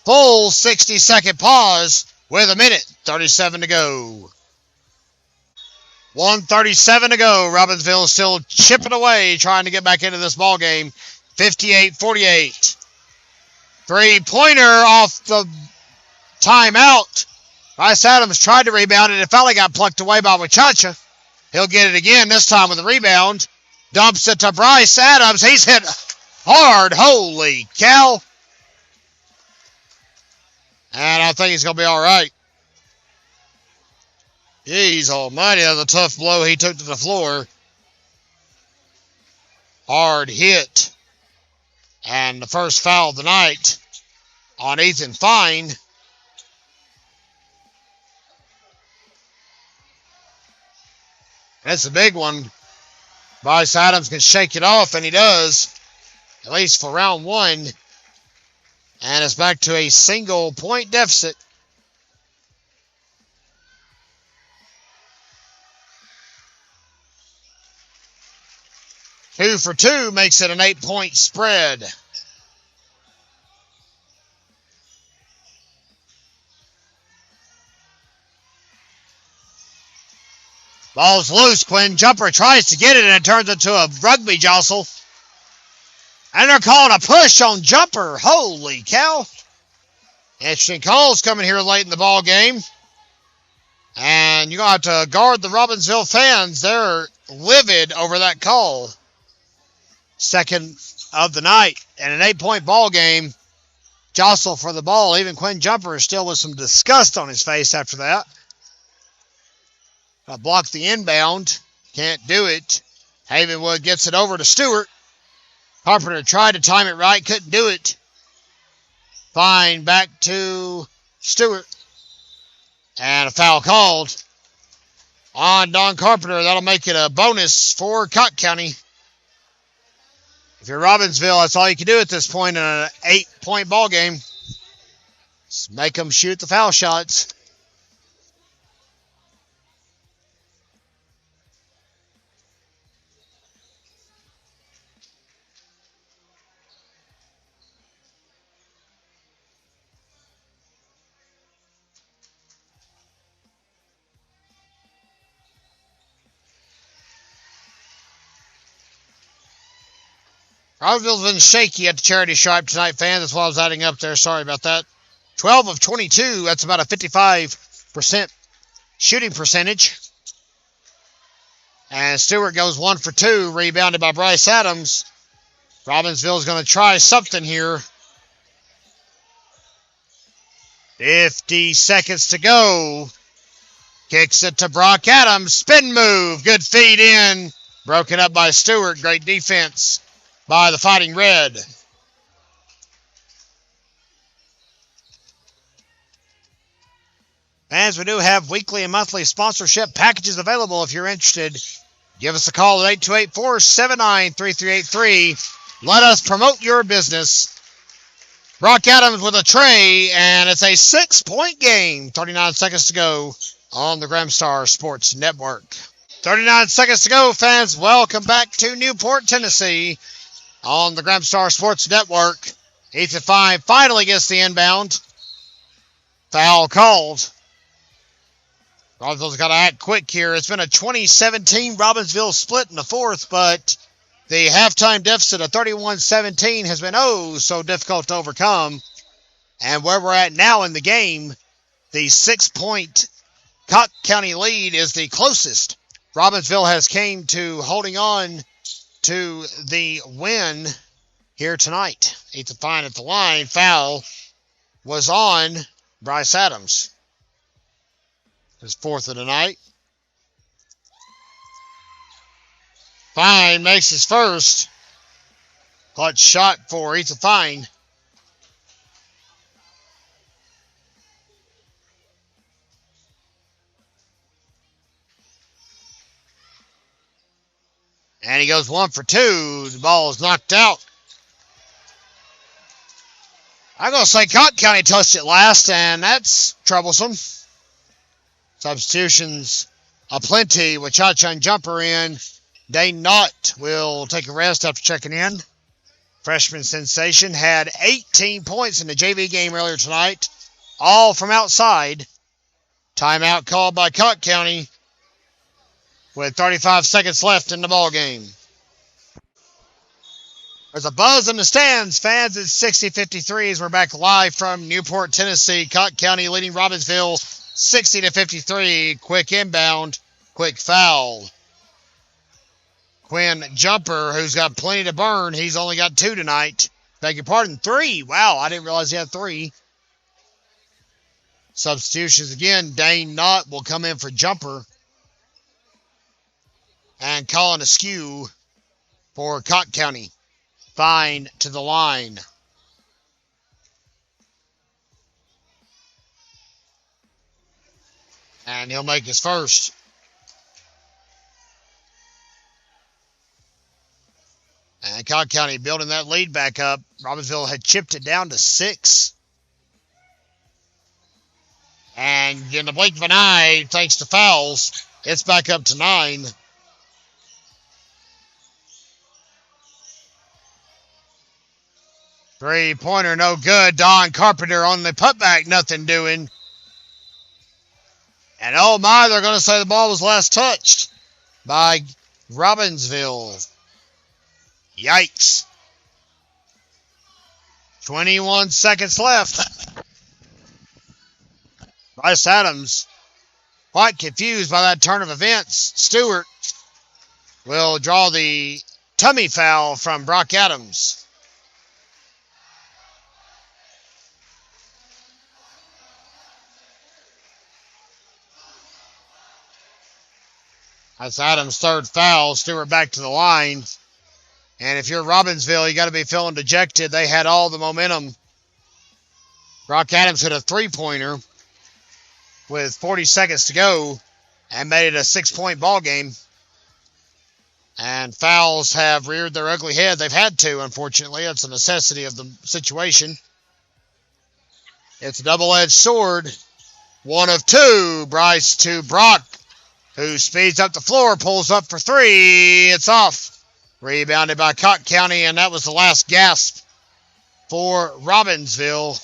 Full 60-second pause with 1:37 to go. 1:37 to go. Robbinsville still chipping away, trying to get back into this ball game. 58-48. Three-pointer off the timeout. Bryce Adams tried to rebound it. It finally got plucked away by Wachacha. He'll get it again, this time with a rebound. Dumps it to Bryce Adams. He's hit hard. Holy cow. And I think he's going to be all right. Jeez almighty, that was a tough blow he took to the floor. Hard hit. And the first foul of the night on Ethan Fine. That's a big one. Bryce Adams can shake it off, and he does, at least for round one. And it's back to a single-point deficit. Two for two makes it an 8-point spread. Ball's loose. Quinn Jumper tries to get it, and it turns into a rugby jostle. And they're calling a push on Jumper. Holy cow. Interesting calls coming here late in the ball game. And you're going to have to guard the Robbinsville fans. They're livid over that call. Second of the night. And an 8-point ball game. Jostle for the ball. Even Quinn Jumper is still with some disgust on his face after that. Block the inbound. Can't do it. Havenwood gets it over to Stewart. Carpenter tried to time it right. Couldn't do it. Fine back to Stewart. And a foul called on Don Carpenter. That'll make it a bonus for Cocke County. If you're Robbinsville, that's all you can do at this point in an 8-point ball game. Just make them shoot the foul shots. Robbinsville's been shaky at the charity stripe tonight, fans. That's why I was adding up there. Sorry about that. 12 of 22. That's about a 55% shooting percentage. And Stewart goes 1 for 2, rebounded by Bryce Adams. Robbinsville's going to try something here. 50 seconds to go. Kicks it to Brock Adams. Spin move. Good feed in. Broken up by Stewart. Great defense by the Fighting Red. Fans, we do have weekly and monthly sponsorship packages available if you're interested. Give us a call at 828-479-3383. Let us promote your business. Brock Adams with a tray, and it's a 6-point game. 39 seconds to go on the Gramstar Sports Network. 39 seconds to go, fans. Welcome back to Newport, Tennessee on the Gramstar Sports Network. Ethan Fine finally gets the inbound. Foul called. Robbinsville's got to act quick here. It's been a 2017 Robbinsville split in the fourth, but the halftime deficit of 31-17 has been so difficult to overcome. And where we're at now in the game, the 6-point Cocke County lead is the closest Robbinsville has came to holding on to the win here tonight. Ethan Fine at the line. Foul was on Bryce Adams. His fourth of the night. Fine makes his first. Clutch shot for Ethan Fine. And he goes 1 for 2. The ball is knocked out. I'm going to say Cocke County touched it last, and that's troublesome. Substitutions aplenty with Cha-Cha and Jumper in. Dane Knott will take a rest after checking in. Freshman sensation had 18 points in the JV game earlier tonight, all from outside. Timeout called by Cocke County. with 35 seconds left in the ball game. There's a buzz in the stands, fans. It's 60-53 as we're back live from Newport, Tennessee. Cocke County leading Robbinsville 60-53. Quick inbound, quick foul. Quinn Jumper, who's got plenty to burn. He's only got 2 tonight. Beg your pardon, 3. Wow, I didn't realize he had 3. Substitutions again. Dane Knott will come in for Jumper. And Colin Askew for Cocke County. Fine to the line. And he'll make his first. And Cocke County building that lead back up. Robbinsville had chipped it down to 6. And in the blink of an eye, thanks to fouls, it's back up to 9. Three-pointer, no good. Don Carpenter on the putback, nothing doing. And oh my, they're going to say the ball was last touched by Robbinsville. Yikes. 21 seconds left. Bryce Adams, quite confused by that turn of events. Stewart will draw the tummy foul from Brock Adams. That's Adams' third foul. Stewart back to the line. And if you're Robbinsville, you got to be feeling dejected. They had all the momentum. Brock Adams hit a three-pointer with 40 seconds to go and made it a 6-point ball game. And fouls have reared their ugly head. They've had to, unfortunately. It's a necessity of the situation. It's a double-edged sword. 1 of 2. Bryce to Brock, who speeds up the floor, pulls up for 3. It's off. Rebounded by Cocke County, and that was the last gasp for Robbinsville.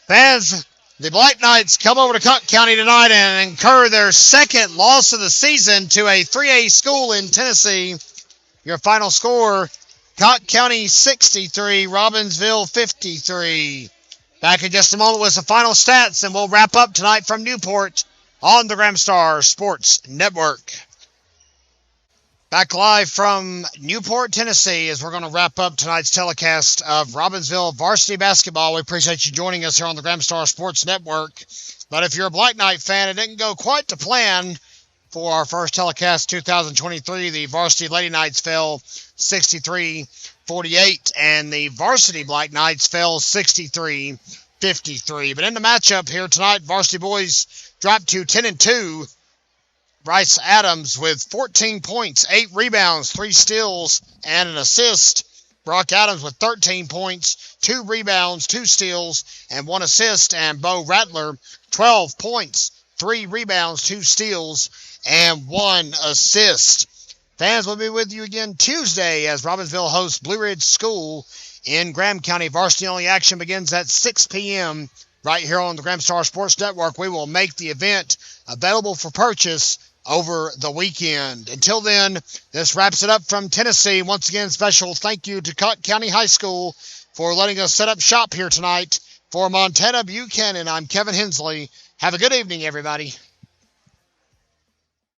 Fans, the Black Knights come over to Cocke County tonight and incur their second loss of the season to a 3A school in Tennessee. Your final score, Cocke County 63, Robbinsville 53. Back in just a moment with some final stats, and we'll wrap up tonight from Newport on the Gramstar Sports Network. Back live from Newport, Tennessee, as we're going to wrap up tonight's telecast of Robbinsville varsity basketball. We appreciate you joining us here on the Gramstar Sports Network. But if you're a Black Knight fan, it didn't go quite to plan for our first telecast 2023. The varsity Lady Knights fell 63-48, and the varsity Black Knights fell 63-53. But in the matchup here tonight, varsity boys dropped to 10-2. Bryce Adams with 14 points, 8 rebounds, 3 steals, and an assist. Brock Adams with 13 points, 2 rebounds, 2 steals, and 1 assist. And Bo Rattler, 12 points, 3 rebounds, 2 steals, and 1 assist. Fans, will be with you again Tuesday as Robbinsville hosts Blue Ridge School in Graham County. Varsity-only action begins at 6 p.m. right here on the Gramstar Sports Network. We will make the event available for purchase over the weekend. Until then, this wraps it up from Tennessee. Once again, special thank you to Cocke County High School for letting us set up shop here tonight. For Montana Buchanan, I'm Kevin Hensley. Have a good evening, everybody.